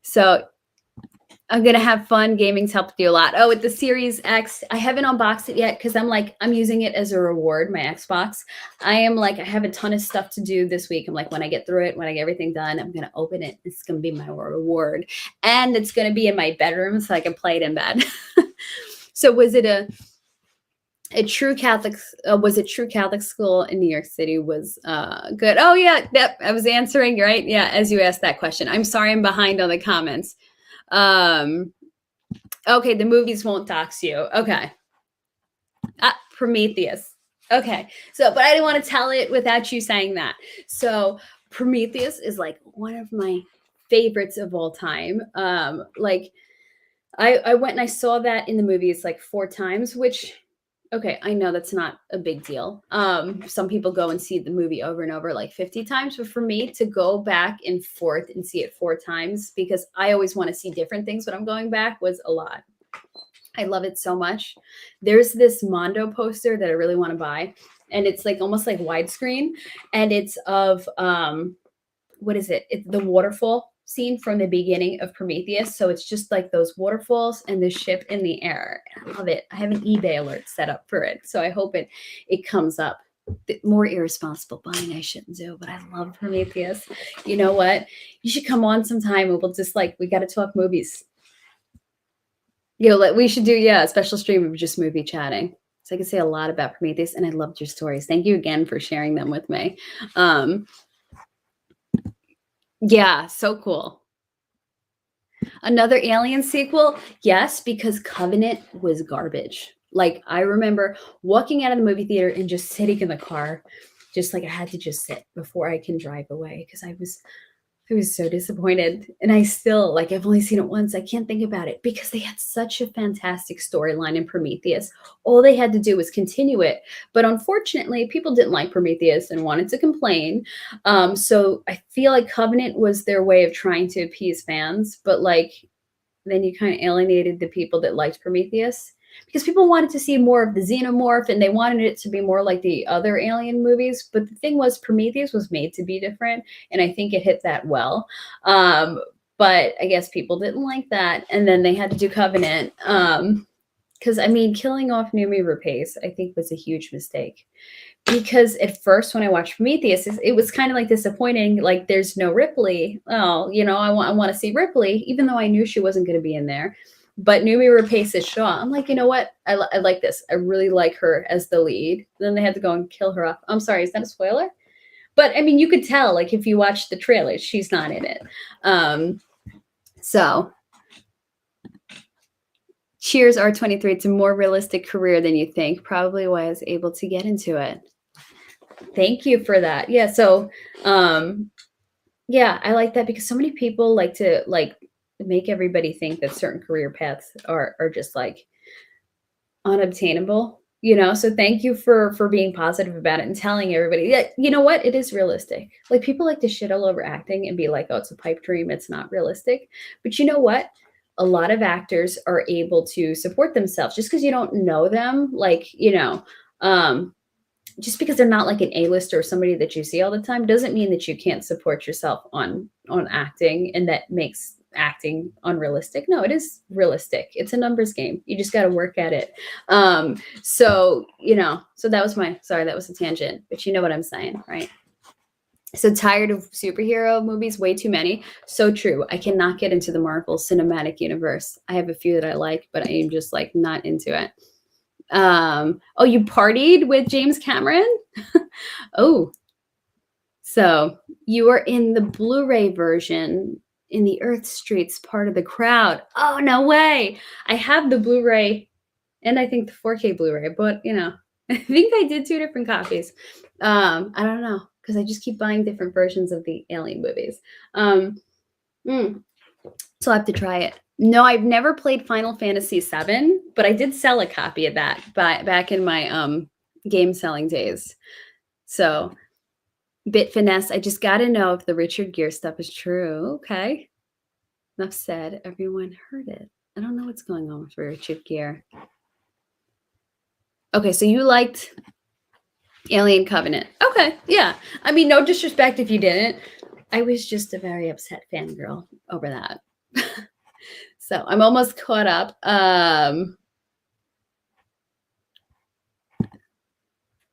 So I'm going to have fun. Gaming's helped you a lot. Oh, with the Series X, I haven't unboxed it yet because I'm using it as a reward, my Xbox. I have a ton of stuff to do this week. I'm like, when I get through it, when I get everything done, I'm going to open it. It's going to be my reward. And it's going to be in my bedroom so I can play it in bed. So was it a true Catholic school in New York City was good? Oh yeah, I was answering, right? Yeah, as you asked that question. I'm sorry I'm behind on the comments. Okay, the movies won't dox you. Okay. Prometheus. Okay. So, but I didn't want to tell it without you saying that. So Prometheus is like one of my favorites of all time. I went and I saw that in the movies like 4 times, which, okay, I know that's not a big deal. Some people go and see the movie over and over like 50 times, but for me to go back and forth and see it 4 times, because I always want to see different things when I'm going back, was a lot. I love it so much. There's this Mondo poster that I really want to buy, and it's like almost like widescreen, and it's of what is it? It's the waterfall scene from the beginning of Prometheus. So it's just like those waterfalls and the ship in the air. I love it. I have an eBay alert set up for it, so I hope it comes up. More irresponsible buying I shouldn't do, but I love Prometheus. You know what? You should come on sometime and we'll just we got to talk movies. We should do, a special stream of just movie chatting. So I can say a lot about Prometheus, and I loved your stories. Thank you again for sharing them with me. Yeah, so cool. Another Alien sequel? Yes, because Covenant was garbage. Like, I remember walking out of the movie theater and just sitting in the car, just like I had to just sit before I can drive away because I was so disappointed. And I still, like, I've only seen it once. I can't think about it because they had such a fantastic storyline in Prometheus. All they had to do was continue it. But unfortunately, people didn't like Prometheus and wanted to complain. So I feel like Covenant was their way of trying to appease fans. But, like, then you kind of alienated the people that liked Prometheus because people wanted to see more of the xenomorph and they wanted it to be more like the other alien movies. But the thing was, Prometheus was made to be different, and I think it hit that well. But I guess people didn't like that, and then they had to do Covenant. Because I mean, killing off Noomi Rapace, I think, was a huge mistake. Because at first, when I watched Prometheus, it was kind of like disappointing. Like, there's no Ripley. Oh, you know, I want to see Ripley, even though I knew she wasn't going to be in there. But Noomi Rapace is Shaw. I'm like, you know what? I like this. I really like her as the lead. Then they had to go and kill her off. I'm sorry, is that a spoiler? But I mean, you could tell, like, if you watch the trailer, she's not in it. So, cheers, R23. It's a more realistic career than you think. Probably why I was able to get into it. Thank you for that. Yeah. So, yeah, I like that because so many people like to make everybody think that certain career paths are just like unobtainable, you know? So thank you for being positive about it and telling everybody that, you know what, it is realistic. Like, people like to shit all over acting and be like, oh, it's a pipe dream, it's not realistic. But you know what? A lot of actors are able to support themselves just because you don't know them. Like, you know, just because they're not like an A-lister or somebody that you see all the time doesn't mean that you can't support yourself on acting, and that makes acting unrealistic. No, it is realistic. It's a numbers game. You just got to work at it. So, you know, so that was that was a tangent, but you know what I'm saying, right? So tired of superhero movies, way too many. So true. I cannot get into the Marvel Cinematic Universe. I have a few that I like, but I am just like not into it. Oh, you partied with James Cameron? Oh, so you are in the Blu-ray version in the Earth Streets part of the crowd. Oh, no way. I have the Blu-ray and I think the 4K Blu-ray, but you know, I think I did 2 different copies. I don't know, because I just keep buying different versions of the Alien movies. So I have to try it. No, I've never played Final Fantasy VII, but I did sell a copy of that back in my game selling days. So, Bit Finesse, I just got to know if the Richard Gere stuff is true. Okay. Enough said. Everyone heard it. I don't know what's going on with Richard Gere. Okay, so you liked Alien Covenant. Okay, yeah. I mean, no disrespect if you didn't. I was just a very upset fangirl over that. So I'm almost caught up.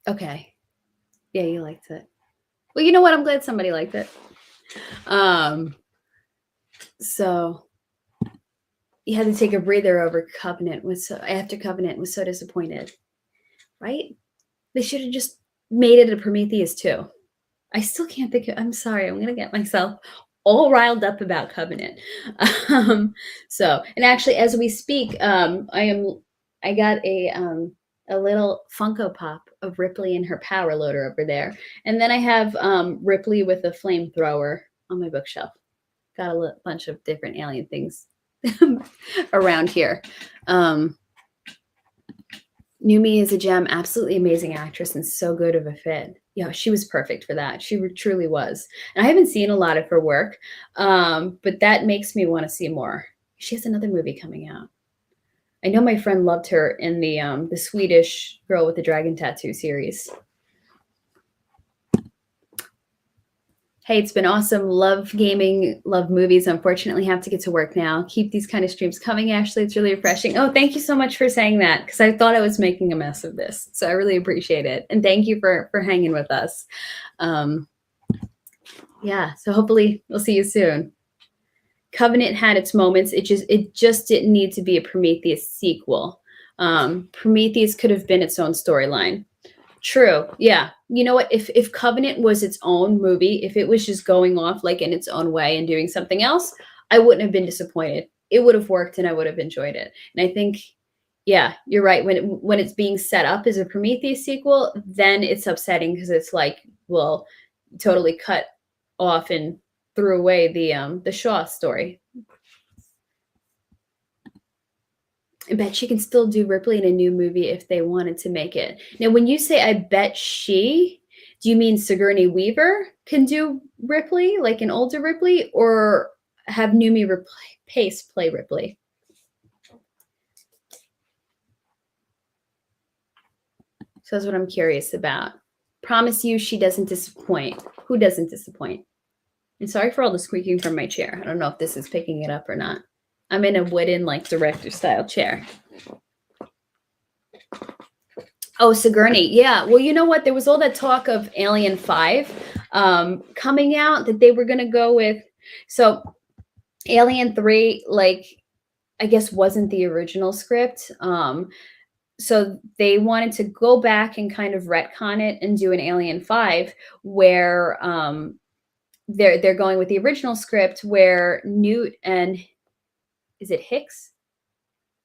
Okay. Yeah, you liked it. Well, you know what? I'm glad somebody liked it. So you had to take a breather over Covenant. After Covenant was so disappointed, right? They should have just made it a Prometheus too. I still can't think of, I'm sorry, I'm going to get myself all riled up about Covenant. So, and actually, as we speak, I got a little Funko Pop of Ripley and her power loader over there. And then I have Ripley with a flamethrower on my bookshelf. Got a bunch of different alien things around here. Noomi is a gem, absolutely amazing actress and so good of a fit. Yeah, she was perfect for that. She truly was. And I haven't seen a lot of her work, but that makes me want to see more. She has another movie coming out. I know my friend loved her in the Swedish Girl with the Dragon Tattoo series. Hey, it's been awesome. Love gaming, love movies. Unfortunately, have to get to work now. Keep these kind of streams coming, Ashley. It's really refreshing. Oh, thank you so much for saying that, because I thought I was making a mess of this. So I really appreciate it. And thank you for hanging with us. Yeah, so hopefully we'll see you soon. Covenant had its moments. It just didn't need to be a Prometheus sequel. Prometheus could have been its own storyline. True. Yeah. You know what? If Covenant was its own movie, if it was just going off like in its own way and doing something else, I wouldn't have been disappointed. It would have worked and I would have enjoyed it. And I think, yeah, you're right. When it's being set up as a Prometheus sequel, then it's upsetting because it's like, well, totally cut off and threw away the Shaw story. I bet she can still do Ripley in a new movie if they wanted to make it. Now, when you say I bet she, do you mean Sigourney Weaver can do Ripley, like an older Ripley, or have Noomi Pace play Ripley? So that's what I'm curious about. Promise you she doesn't disappoint. Who doesn't disappoint? And sorry for all the squeaking from my chair. I don't know if this is picking it up or not. I'm in a wooden, like, director style chair. Oh, Sigourney. Yeah. Well, you know what? There was all that talk of Alien 5 coming out that they were going to go with. So Alien 3, like, I guess wasn't the original script. So they wanted to go back and kind of retcon it and do an Alien 5 where they're going with the original script where Newt and is it Hicks?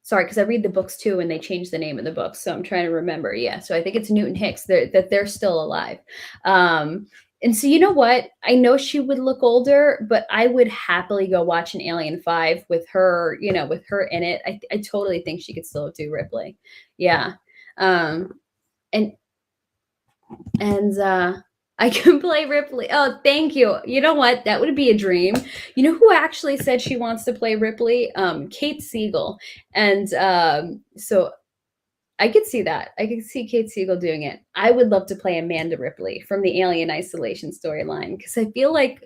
Sorry, because I read the books too, and they changed the name of the books, so I'm trying to remember. Yeah, so I think it's Newt and Hicks. They're still alive. And so you know what? I know she would look older, but I would happily go watch an Alien 5 with her, with her in it. I totally think she could still do Ripley. Yeah. And I can play Ripley. Oh, thank you. You know what? That would be a dream. You know who actually said she wants to play Ripley? Kate Siegel. And so I could see that. I could see Kate Siegel doing it. I would love to play Amanda Ripley from the Alien Isolation storyline because I feel like,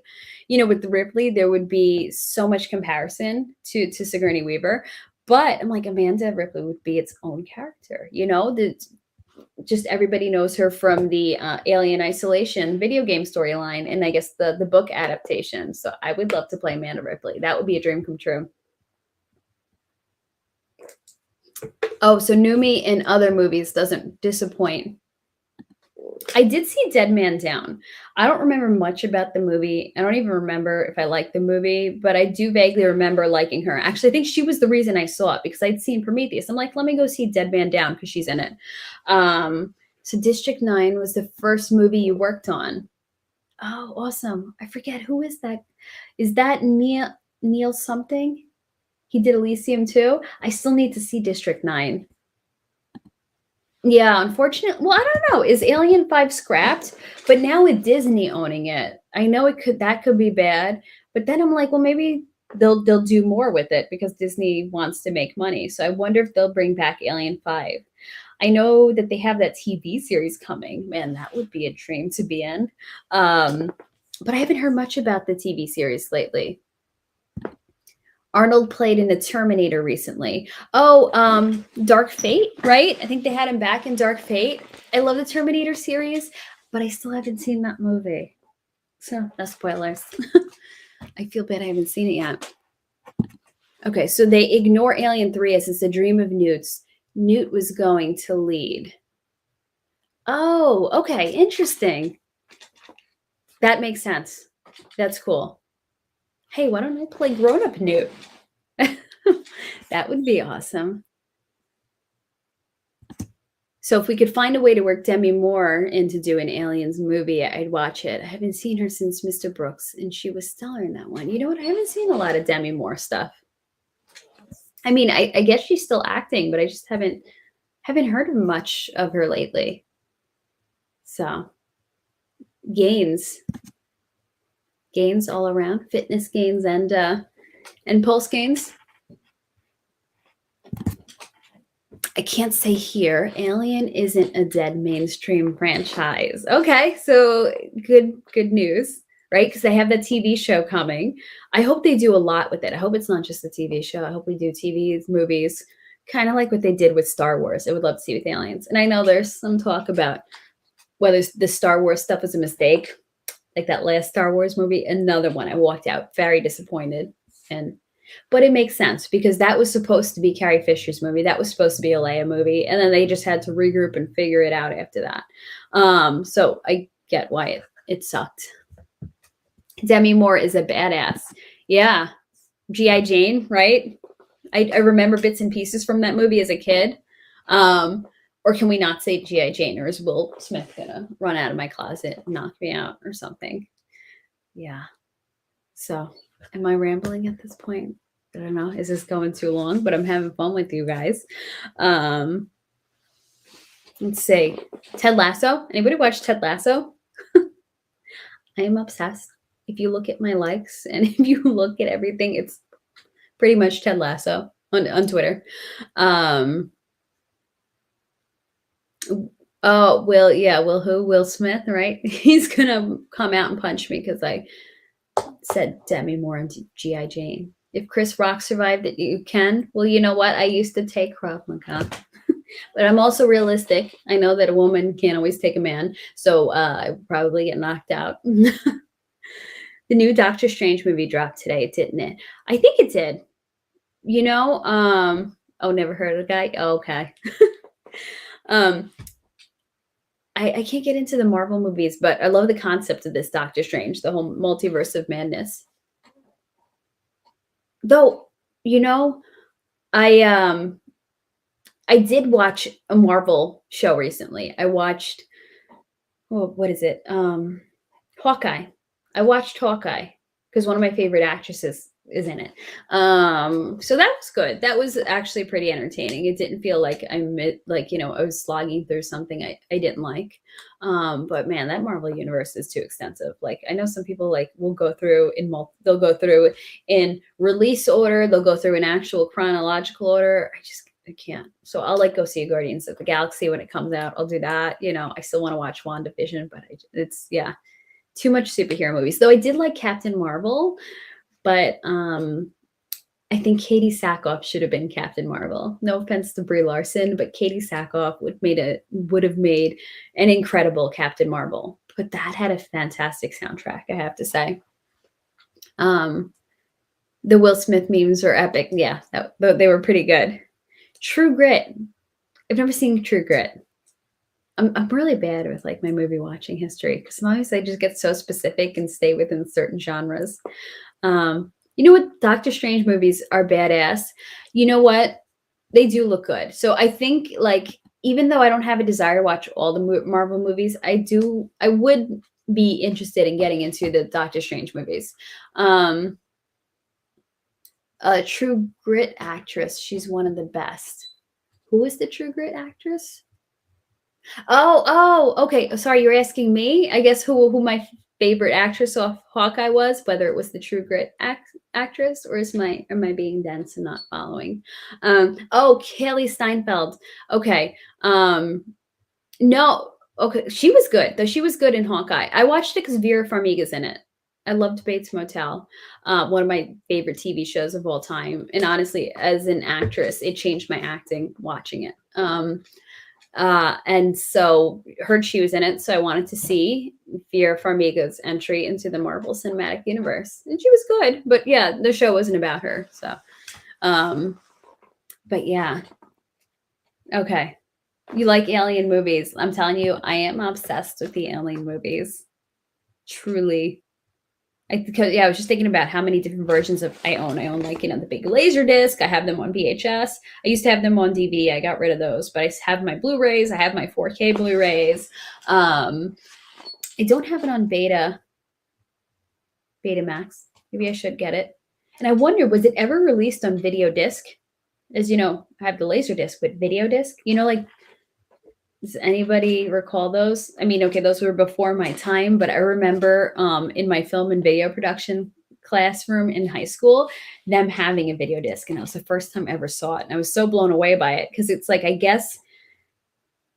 with Ripley, there would be so much comparison to Sigourney Weaver. But I'm like, Amanda Ripley would be its own character. Just everybody knows her from the Alien Isolation video game storyline and I guess the book adaptation. So I would love to play Amanda Ripley. That would be a dream come true. Oh, so Noomi in other movies doesn't disappoint. I did see Dead Man Down. I don't remember much about the movie. I don't even remember if I liked the movie, but I do vaguely remember liking her. Actually, I think she was the reason I saw it because I'd seen Prometheus. I'm like, let me go see Dead Man Down because she's in it. So District 9 was the first movie you worked on. Oh, awesome. I forget. Who is that? Is that Neil something? He did Elysium too? I still need to see District 9. Yeah, unfortunately. Well, I don't know. Is Alien 5 scrapped? But now with Disney owning it, I know that could be bad. But then I'm like, well, maybe they'll do more with it because Disney wants to make money. So I wonder if they'll bring back Alien 5. I know that they have that TV series coming. Man, that would be a dream to be in. But I haven't heard much about the TV series lately. Arnold played in The Terminator recently. Oh, Dark Fate, right? I think they had him back in Dark Fate. I love the Terminator series, but I still haven't seen that movie. So, no spoilers. I feel bad I haven't seen it yet. Okay, so they ignore Alien 3 as it's a dream of Newt's. Newt was going to lead. Oh, okay, interesting. That makes sense. That's cool. Hey, why don't I play grown-up Newt? That would be awesome. So if we could find a way to work Demi Moore into doing Aliens movie, I'd watch it. I haven't seen her since Mr. Brooks, and she was stellar in that one. You know what? I haven't seen a lot of Demi Moore stuff. I mean, I guess she's still acting, but I just haven't heard much of her lately. So gains all around, fitness gains and pulse gains. I can't say here. Alien isn't a dead mainstream franchise. Okay, so good news, right? Because they have the TV show coming. I hope they do a lot with it. I hope it's not just a TV show. I hope we do TVs, movies, kind of like what they did with Star Wars. I would love to see with Aliens. And I know there's some talk about whether the Star Wars stuff was a mistake, like that last Star Wars movie. Another one. I walked out very disappointed. But it makes sense because that was supposed to be Carrie Fisher's movie. That was supposed to be a Leia movie. And then they just had to regroup and figure it out after that. So I get why it sucked. Demi Moore is a badass. Yeah. G.I. Jane, right? I remember bits and pieces from that movie as a kid. Or can we not say G.I. Jane, or is Will Smith gonna run out of my closet and knock me out or something? Yeah. So, am I rambling at this point? I don't know. Is this going too long? But I'm having fun with you guys. Um, let's see. Ted Lasso. Anybody watch Ted Lasso? I am obsessed. If you look at my likes and if you look at everything, it's pretty much Ted Lasso on Twitter. Oh, Will Smith, right? He's gonna come out and punch me because I said Demi Moore and G.I. Jane. If Chris Rock survived it, you can. Well, you know what? I used to take Krav Maga. But I'm also realistic. I know that a woman can't always take a man, so I would probably get knocked out. The new Doctor Strange movie dropped today, didn't it? I think it did. Oh, never heard of the guy? Oh, okay. I can't get into the Marvel movies, but I love the concept of this Doctor Strange, the whole multiverse of madness. Though, you know, I I did watch a Marvel show recently. I watched what is it? Hawkeye. I watched Hawkeye because one of my favorite actresses is in it. So that was good. That was actually pretty entertaining. It didn't feel like I was slogging through something I didn't like. But man, that Marvel universe is too extensive. Like I know some people will go through they'll go through in release order, they'll go through in actual chronological order. I can't. So I'll go see Guardians of the Galaxy when it comes out. I'll do that. I still want to watch WandaVision, but it's too much superhero movies. Though I did like Captain Marvel, but I think Katie Sackhoff should have been Captain Marvel. No offense to Brie Larson, but Katie Sackhoff would have made an incredible Captain Marvel. But that had a fantastic soundtrack, I have to say. The Will Smith memes are epic. Yeah, they were pretty good. True Grit. I've never seen True Grit. I'm really bad with my movie watching history because sometimes I just get so specific and stay within certain genres. You know what? Doctor Strange movies are badass. You know what? They do look good. So I think even though I don't have a desire to watch all the Marvel movies, I would be interested in getting into the Doctor Strange movies. True Grit actress. She's one of the best. Who is the True Grit actress? Oh, okay. Sorry, you're asking me. I guess who my favorite actress off Hawkeye was, whether it was the True Grit actress, or am I being dense and not following? Haley Steinfeld. Okay. No. Okay, she was good. Though she was good in Hawkeye. I watched it because Vera Farmiga's in it. I loved Bates Motel, one of my favorite TV shows of all time. And honestly, as an actress, it changed my acting watching it. And so heard she was in it, so I wanted to see Vera Farmiga's entry into the Marvel Cinematic Universe, and she was good. But yeah, the show wasn't about her. So, but yeah, okay. You like alien movies? I'm telling you, I am obsessed with the alien movies. Truly. I was just thinking about how many different versions I own. I own the big laser disc. I have them on VHS. I used to have them on DVD. I got rid of those, but I have my Blu-rays. I have my 4K Blu-rays. I don't have it on Betamax. Maybe I should get it. And I wonder, was it ever released on video disc? As you know, I have the laser disc, but video disc. Does anybody recall those? I mean, okay, those were before my time, but I remember in my film and video production classroom in high school, them having a video disc. And it was the first time I ever saw it. And I was so blown away by it because it's I guess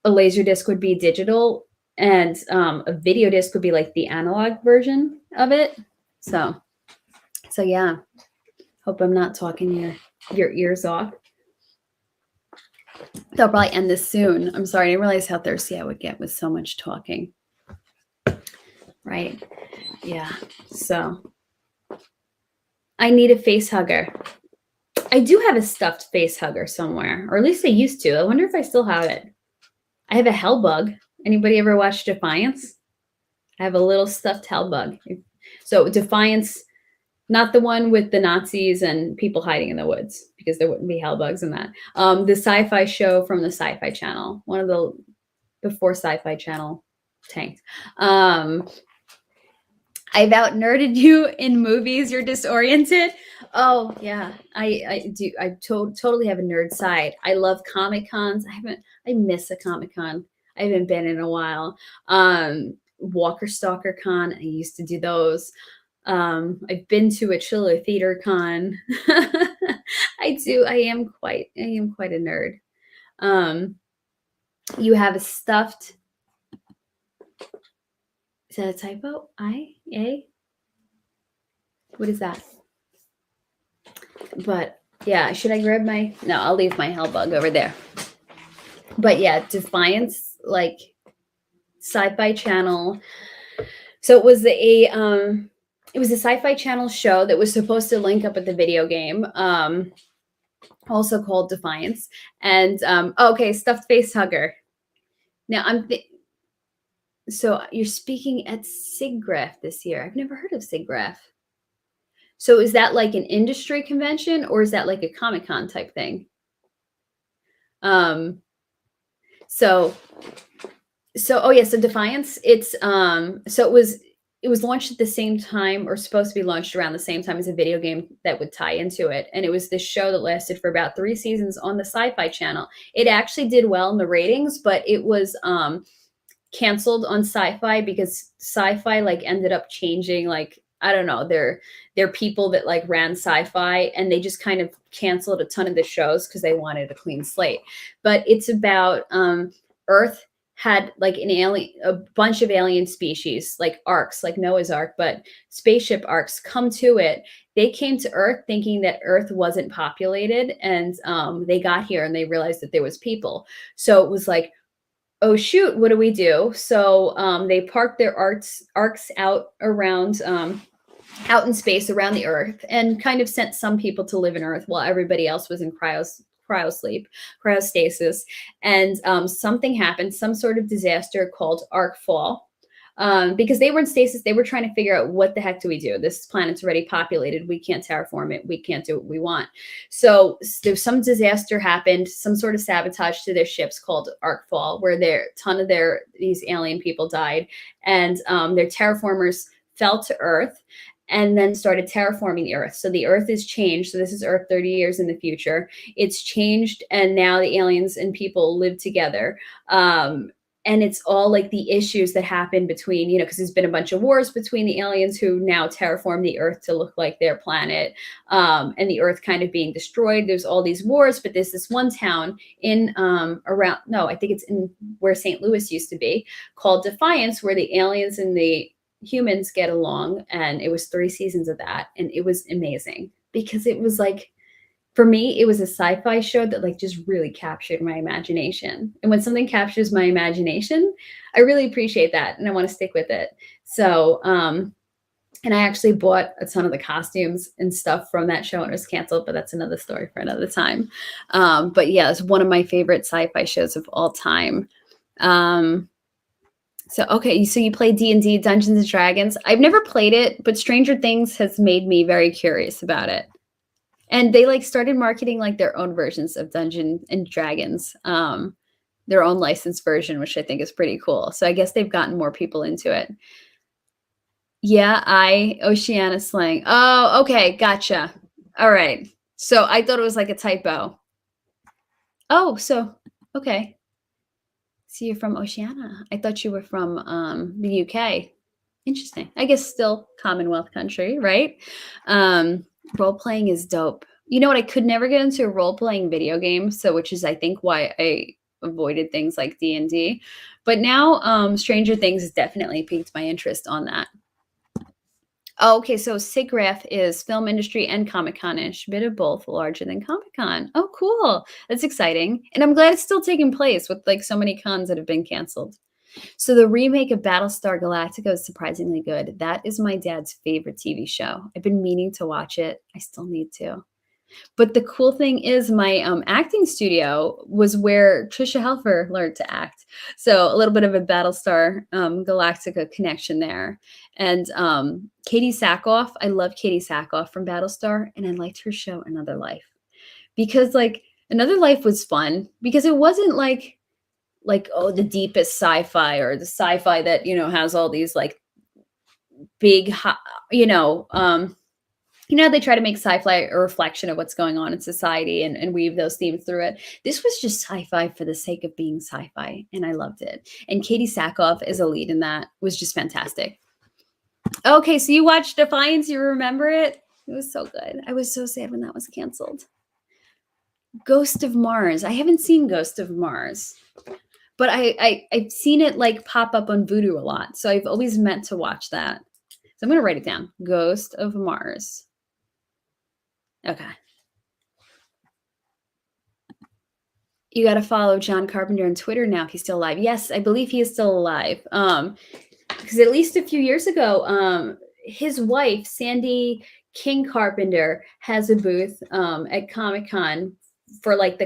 a laser disc would be digital and a video disc would be the analog version of it. So yeah, hope I'm not talking your ears off. They'll probably end this soon. I'm sorry. I didn't realize how thirsty I would get with so much talking. Right? Yeah. So I need a face hugger. I do have a stuffed face hugger somewhere, or at least I used to. I wonder if I still have it. I have a hell bug. Anybody ever watch Defiance? I have a little stuffed hell bug. So Defiance Not the one with the Nazis and people hiding in the woods because there wouldn't be hellbugs in that. The sci-fi show from the Sci-Fi Channel, one of the before Sci-Fi Channel tanked. I've out nerded you in movies. You're disoriented. Oh yeah, I do. Totally have a nerd side. I love Comic Cons. I miss a Comic Con. I haven't been in a while. Walker Stalker Con. I used to do those. I've been to a Chiller Theater Con. I do. I am quite a nerd. Um, you have a stuffed. Is that a typo? A? What is that? But yeah, should I grab my? No, I'll leave my hellbug over there. But yeah, Defiance, like Sci-Fi Channel. So it was a Sci-Fi Channel show that was supposed to link up with the video game, also called Defiance. And okay, Stuffed Face Hugger. Now so you're speaking at SIGGRAPH this year. I've never heard of SIGGRAPH. So is that like an industry convention or is that like a Comic-Con type thing? Um, so oh yeah, so Defiance, so it was launched at the same time or supposed to be launched around the same time as a video game that would tie into it. And it was this show that lasted for about 3 seasons on the Sci-Fi Channel. It actually did well in the ratings, but it was canceled on Sci-Fi because Sci-Fi like ended up changing, like I don't know, they're people that like ran Sci-Fi and they just kind of canceled a ton of the shows because they wanted a clean slate. But it's about Earth had like a bunch of alien species, like arks, like Noah's Ark, but spaceship arks come to it. They came to Earth thinking that Earth wasn't populated, and they got here and they realized that there was people. So it was like, oh shoot, what do we do? So they parked their arcs out around out in space around the Earth and kind of sent some people to live in Earth while everybody else was in cryostasis. And something happened, some sort of disaster called arc fall. Because they were in stasis, they were trying to figure out what the heck do we do? This planet's already populated. We can't terraform it. We can't do what we want. So there's some disaster happened, some sort of sabotage to their ships called Arcfall, where these alien people died, and their terraformers fell to Earth and then started terraforming the Earth. So the Earth is changed. So this is Earth 30 years in the future. It's changed, and now the aliens and people live together. And it's all like the issues that happen between, because there's been a bunch of wars between the aliens who now terraform the Earth to look like their planet, and the Earth kind of being destroyed. There's all these wars, but there's this one town in I think it's in where St. Louis used to be, called Defiance, where the aliens and the humans get along. And it was 3 seasons of that, and it was amazing because it was like, for me, it was a sci-fi show that like just really captured my imagination. And when something captures my imagination, I really appreciate that and I want to stick with it. So, and I actually bought a ton of the costumes and stuff from that show, and it was canceled, but that's another story for another time. But yeah, it's one of my favorite sci-fi shows of all time. So okay, so you play D&D, Dungeons and Dragons. I've never played it, but Stranger Things has made me very curious about it. And they like started marketing like their own versions of Dungeons and Dragons, their own licensed version, which I think is pretty cool. So I guess they've gotten more people into it. Yeah, Oceana slang. Oh, okay, gotcha. All right. So I thought it was like a typo. Oh, so okay. So you're from Oceania. I thought you were from the UK. Interesting. I guess still Commonwealth country, right? Role playing is dope. You know what? I could never get into a role playing video game, so which is I think why I avoided things like D&D. But now Stranger Things has definitely piqued my interest on that. Oh, okay, so SIGGRAPH is film industry and Comic-Con-ish, bit of both, larger than Comic-Con. Oh, cool. That's exciting. And I'm glad it's still taking place with like so many cons that have been canceled. So the remake of Battlestar Galactica is surprisingly good. That is my dad's favorite TV show. I've been meaning to watch it. I still need to. But the cool thing is my, acting studio was where Trisha Helfer learned to act. So a little bit of a Battlestar, Galactica connection there. And, Katie Sackhoff, I love Katie Sackhoff from Battlestar, and I liked her show Another Life. Because, like, Another Life was fun because it wasn't like, oh, the deepest sci-fi or the sci-fi that, has all these, like, big, you know, um they try to make sci-fi a reflection of what's going on in society and weave those themes through it. This was just sci-fi for the sake of being sci-fi, and I loved it. And Katie Sackhoff as a lead in that was just fantastic. Okay, so you watched Defiance, you remember it? It was so good. I was so sad when that was canceled. Ghost of Mars. I haven't seen Ghost of Mars, but I've seen it like pop up on Vudu a lot, so I've always meant to watch that. So I'm gonna write it down. Ghost of Mars. Okay. You got to follow John Carpenter on Twitter now if he's still alive. Yes, I believe he is still alive. Because at least a few years ago, his wife, Sandy King Carpenter, has a booth at Comic-Con for like the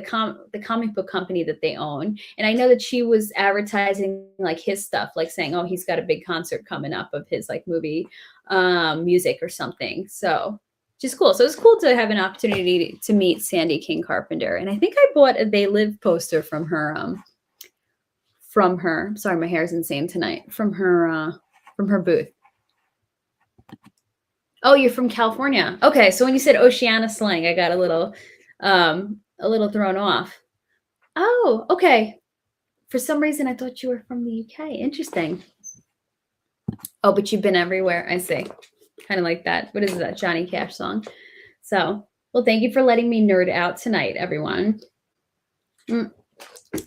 comic book company that they own. And I know that she was advertising like his stuff, like saying, oh, he's got a big concert coming up of his like movie music or something. So just cool. So it's cool to have an opportunity to meet Sandy King Carpenter. And I think I bought a They Live poster from her. Sorry, my hair's insane tonight. From her booth. Oh, you're from California. Okay, so when you said Oceana slang, I got a little thrown off. Oh, okay. For some reason, I thought you were from the UK. Interesting. Oh, but you've been everywhere. I see. Kind of like that. What is that Johnny Cash song? So, well, thank you for letting me nerd out tonight, everyone. I've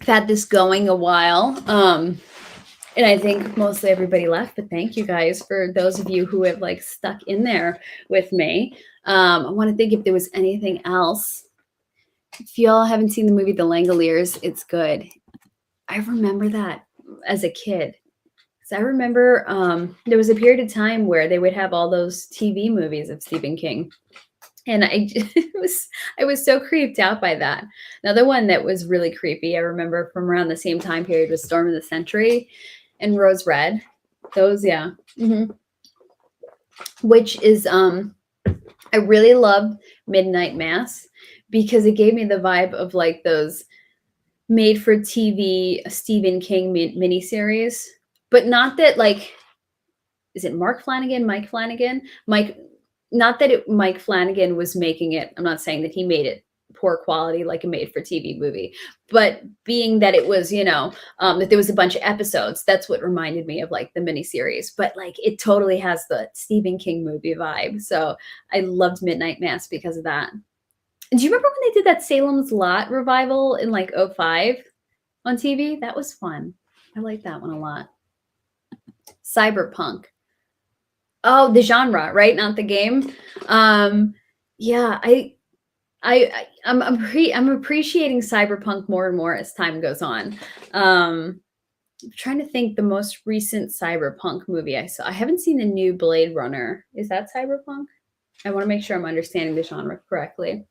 had this going a while. And I think mostly everybody left, but thank you guys for those of you who have like stuck in there with me. I want to think if there was anything else. If y'all haven't seen the movie The Langoliers, it's good. I remember that as a kid. So I remember there was a period of time where they would have all those TV movies of Stephen King. And I was so creeped out by that. Another one that was really creepy, I remember from around the same time period, was Storm of the Century and Rose Red. Those, yeah. Mm-hmm. Which is, I really loved Midnight Mass because it gave me the vibe of like those made-for-TV Stephen King miniseries. But not that like, is it Mark Flanagan, Mike Flanagan? Not that Mike Flanagan was making it. I'm not saying that he made it poor quality like a made-for-TV movie, but being that it was, that there was a bunch of episodes, that's what reminded me of like the miniseries. But like it totally has the Stephen King movie vibe. So I loved Midnight Mass because of that. And do you remember when they did that Salem's Lot revival in like 2005 on TV? That was fun. I like that one a lot. Cyberpunk. Oh, the genre, right? Not the game. Yeah, I'm appreciating Cyberpunk more and more as time goes on. I'm trying to think the most recent Cyberpunk movie I saw. I haven't seen the new Blade Runner. Is that Cyberpunk? I want to make sure I'm understanding the genre correctly.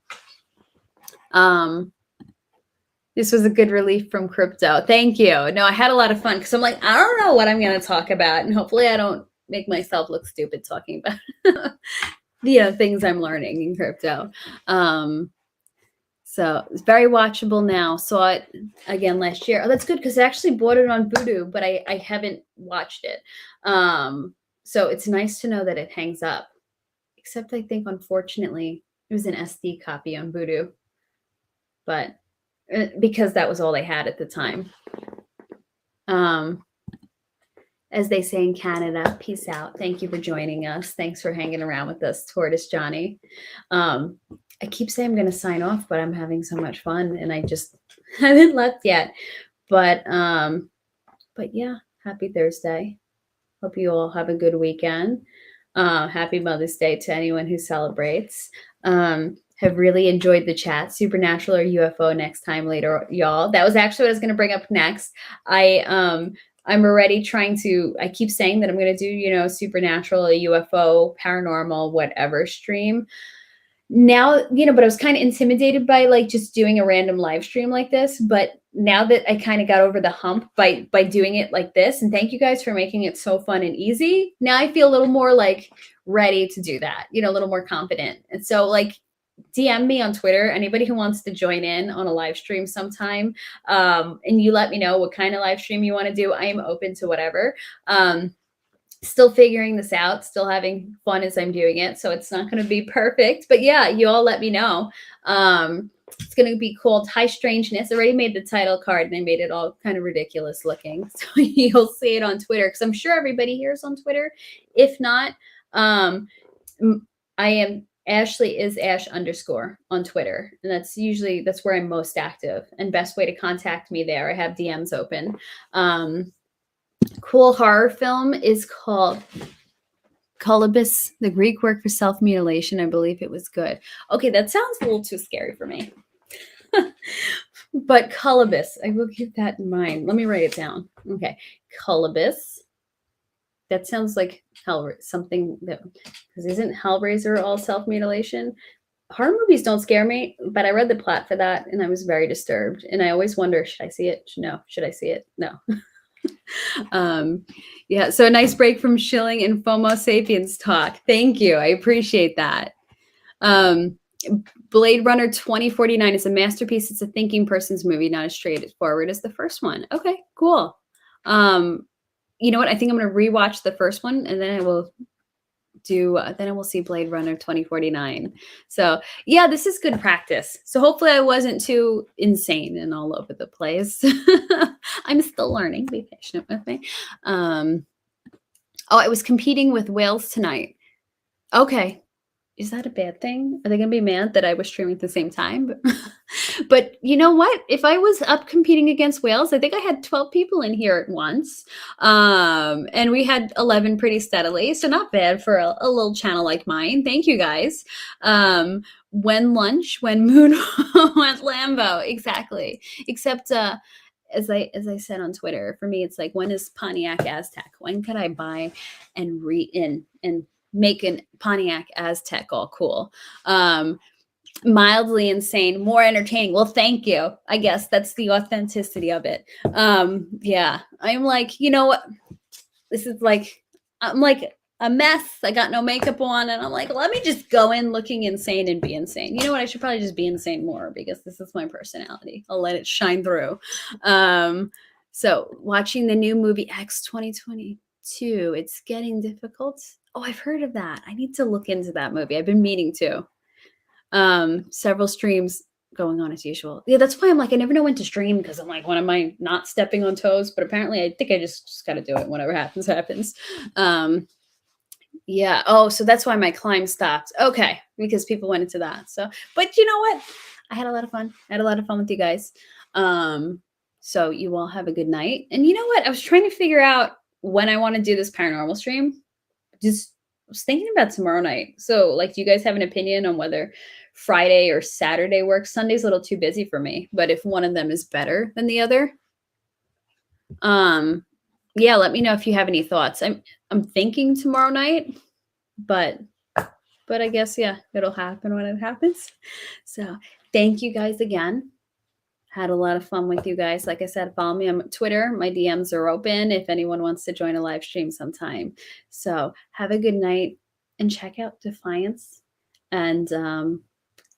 This was a good relief from crypto. Thank you. No, I had a lot of fun because I'm like, I don't know what I'm going to talk about. And hopefully I don't make myself look stupid talking about things I'm learning in crypto. So it's very watchable now. Saw it again last year. Oh, that's good because I actually bought it on Vudu, but I haven't watched it. So it's nice to know that it hangs up. Except I think, unfortunately, it was an SD copy on Vudu. But because that was all they had at the time. As they say in Canada, peace out. Thank you for joining us. Thanks for hanging around with us, Tortoise Johnny. I keep saying I'm going to sign off, but I'm having so much fun and I just haven't left yet. But yeah, happy Thursday. Hope you all have a good weekend. Happy Mother's Day to anyone who celebrates. Have really enjoyed the chat. Supernatural or UFO next time later, y'all. That was actually what I was going to bring up next. I'm already trying to, I keep saying that I'm going to do, supernatural, a UFO, paranormal, whatever stream. Now, but I was kind of intimidated by like just doing a random live stream like this. But now that I kind of got over the hump by doing it like this, and thank you guys for making it so fun and easy. Now I feel a little more like ready to do that, a little more confident. And so like DM me on Twitter, anybody who wants to join in on a live stream sometime. And you let me know what kind of live stream you want to do. I am open to whatever. Still figuring this out, still having fun as I'm doing it. So it's not going to be perfect, but yeah, you all let me know. It's going to be called High Strangeness. I already made the title card and I made it all kind of ridiculous looking. So you'll see it on Twitter because I'm sure everybody here is on Twitter. If not, I am Ashley is Ash _ on Twitter. And that's where I'm most active and best way to contact me there. I have DMs open. Cool horror film is called Colobus, the Greek word for self-mutilation. I believe it was good. Okay, that sounds a little too scary for me. But Colobus, I will keep that in mind. Let me write it down. Okay, Colobus. That sounds like something that, because isn't Hellraiser all self-mutilation? Horror movies don't scare me, but I read the plot for that and I was very disturbed. And I always wonder, should I see it? No. Should I see it? No. Yeah, so a nice break from shilling and FOMO sapiens talk. Thank you. I appreciate that. Blade Runner 2049 is a masterpiece. It's a thinking person's movie, not as straightforward as the first one. Okay, cool. You know what? I think I'm going to rewatch the first one and then I will see Blade Runner 2049. So yeah, this is good practice. So hopefully I wasn't too insane and all over the place. I'm still learning. Be patient with me. I was competing with whales tonight. Okay. Is that a bad thing? Are they going to be mad that I was streaming at the same time? But you know what? If I was up competing against whales, I think I had 12 people in here at once. And we had 11 pretty steadily. So not bad for a little channel like mine. Thank you guys. When lunch, when moon, went Lambo. Exactly. Except, as I said on Twitter, for me, it's like, when is Pontiac Aztec? When could I buy and make an Pontiac Aztec all cool? Mildly insane, more entertaining. Well, thank you. I guess that's the authenticity of it. Yeah, I'm like, you know what? This is like, I'm like a mess. I got no makeup on and I'm like, let me just go in looking insane and be insane. You know what? I should probably just be insane more because this is my personality. I'll let it shine through. So watching the new movie X 2022, it's getting difficult. Oh, I've heard of that. I need to look into that movie. I've been meaning to. Several streams going on as usual. Yeah, that's why I'm like, I never know when to stream because I'm like, when am I not stepping on toes? But apparently I think I just got to do it. Whatever happens, happens. Yeah. Oh, so that's why my climb stopped. Okay. Because people went into that. So, but you know what? I had a lot of fun. I had a lot of fun with you guys. So you all have a good night. And you know what? I was trying to figure out when I want to do this paranormal stream. I was thinking about tomorrow night. So like, do you guys have an opinion on whether Friday or Saturday works? Sunday's a little too busy for me, but if one of them is better than the other, yeah, let me know if you have any thoughts. I'm thinking tomorrow night, but I guess, yeah, it'll happen when it happens. So thank you guys again. Had a lot of fun with you guys. Like I said, follow me on Twitter. My DMs are open if anyone wants to join a live stream sometime. So have a good night and check out Defiance. And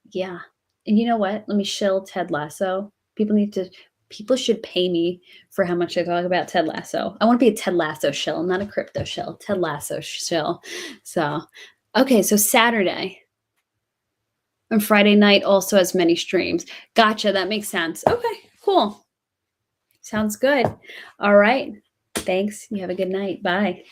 yeah. And you know what? Let me shill Ted Lasso. People should pay me for how much I talk about Ted Lasso. I want to be a Ted Lasso shill, not a crypto shill. Ted Lasso shill. So, okay. So Saturday. And Friday night also has many streams. Gotcha. That makes sense. Okay, cool. Sounds good. All right. Thanks. You have a good night. Bye.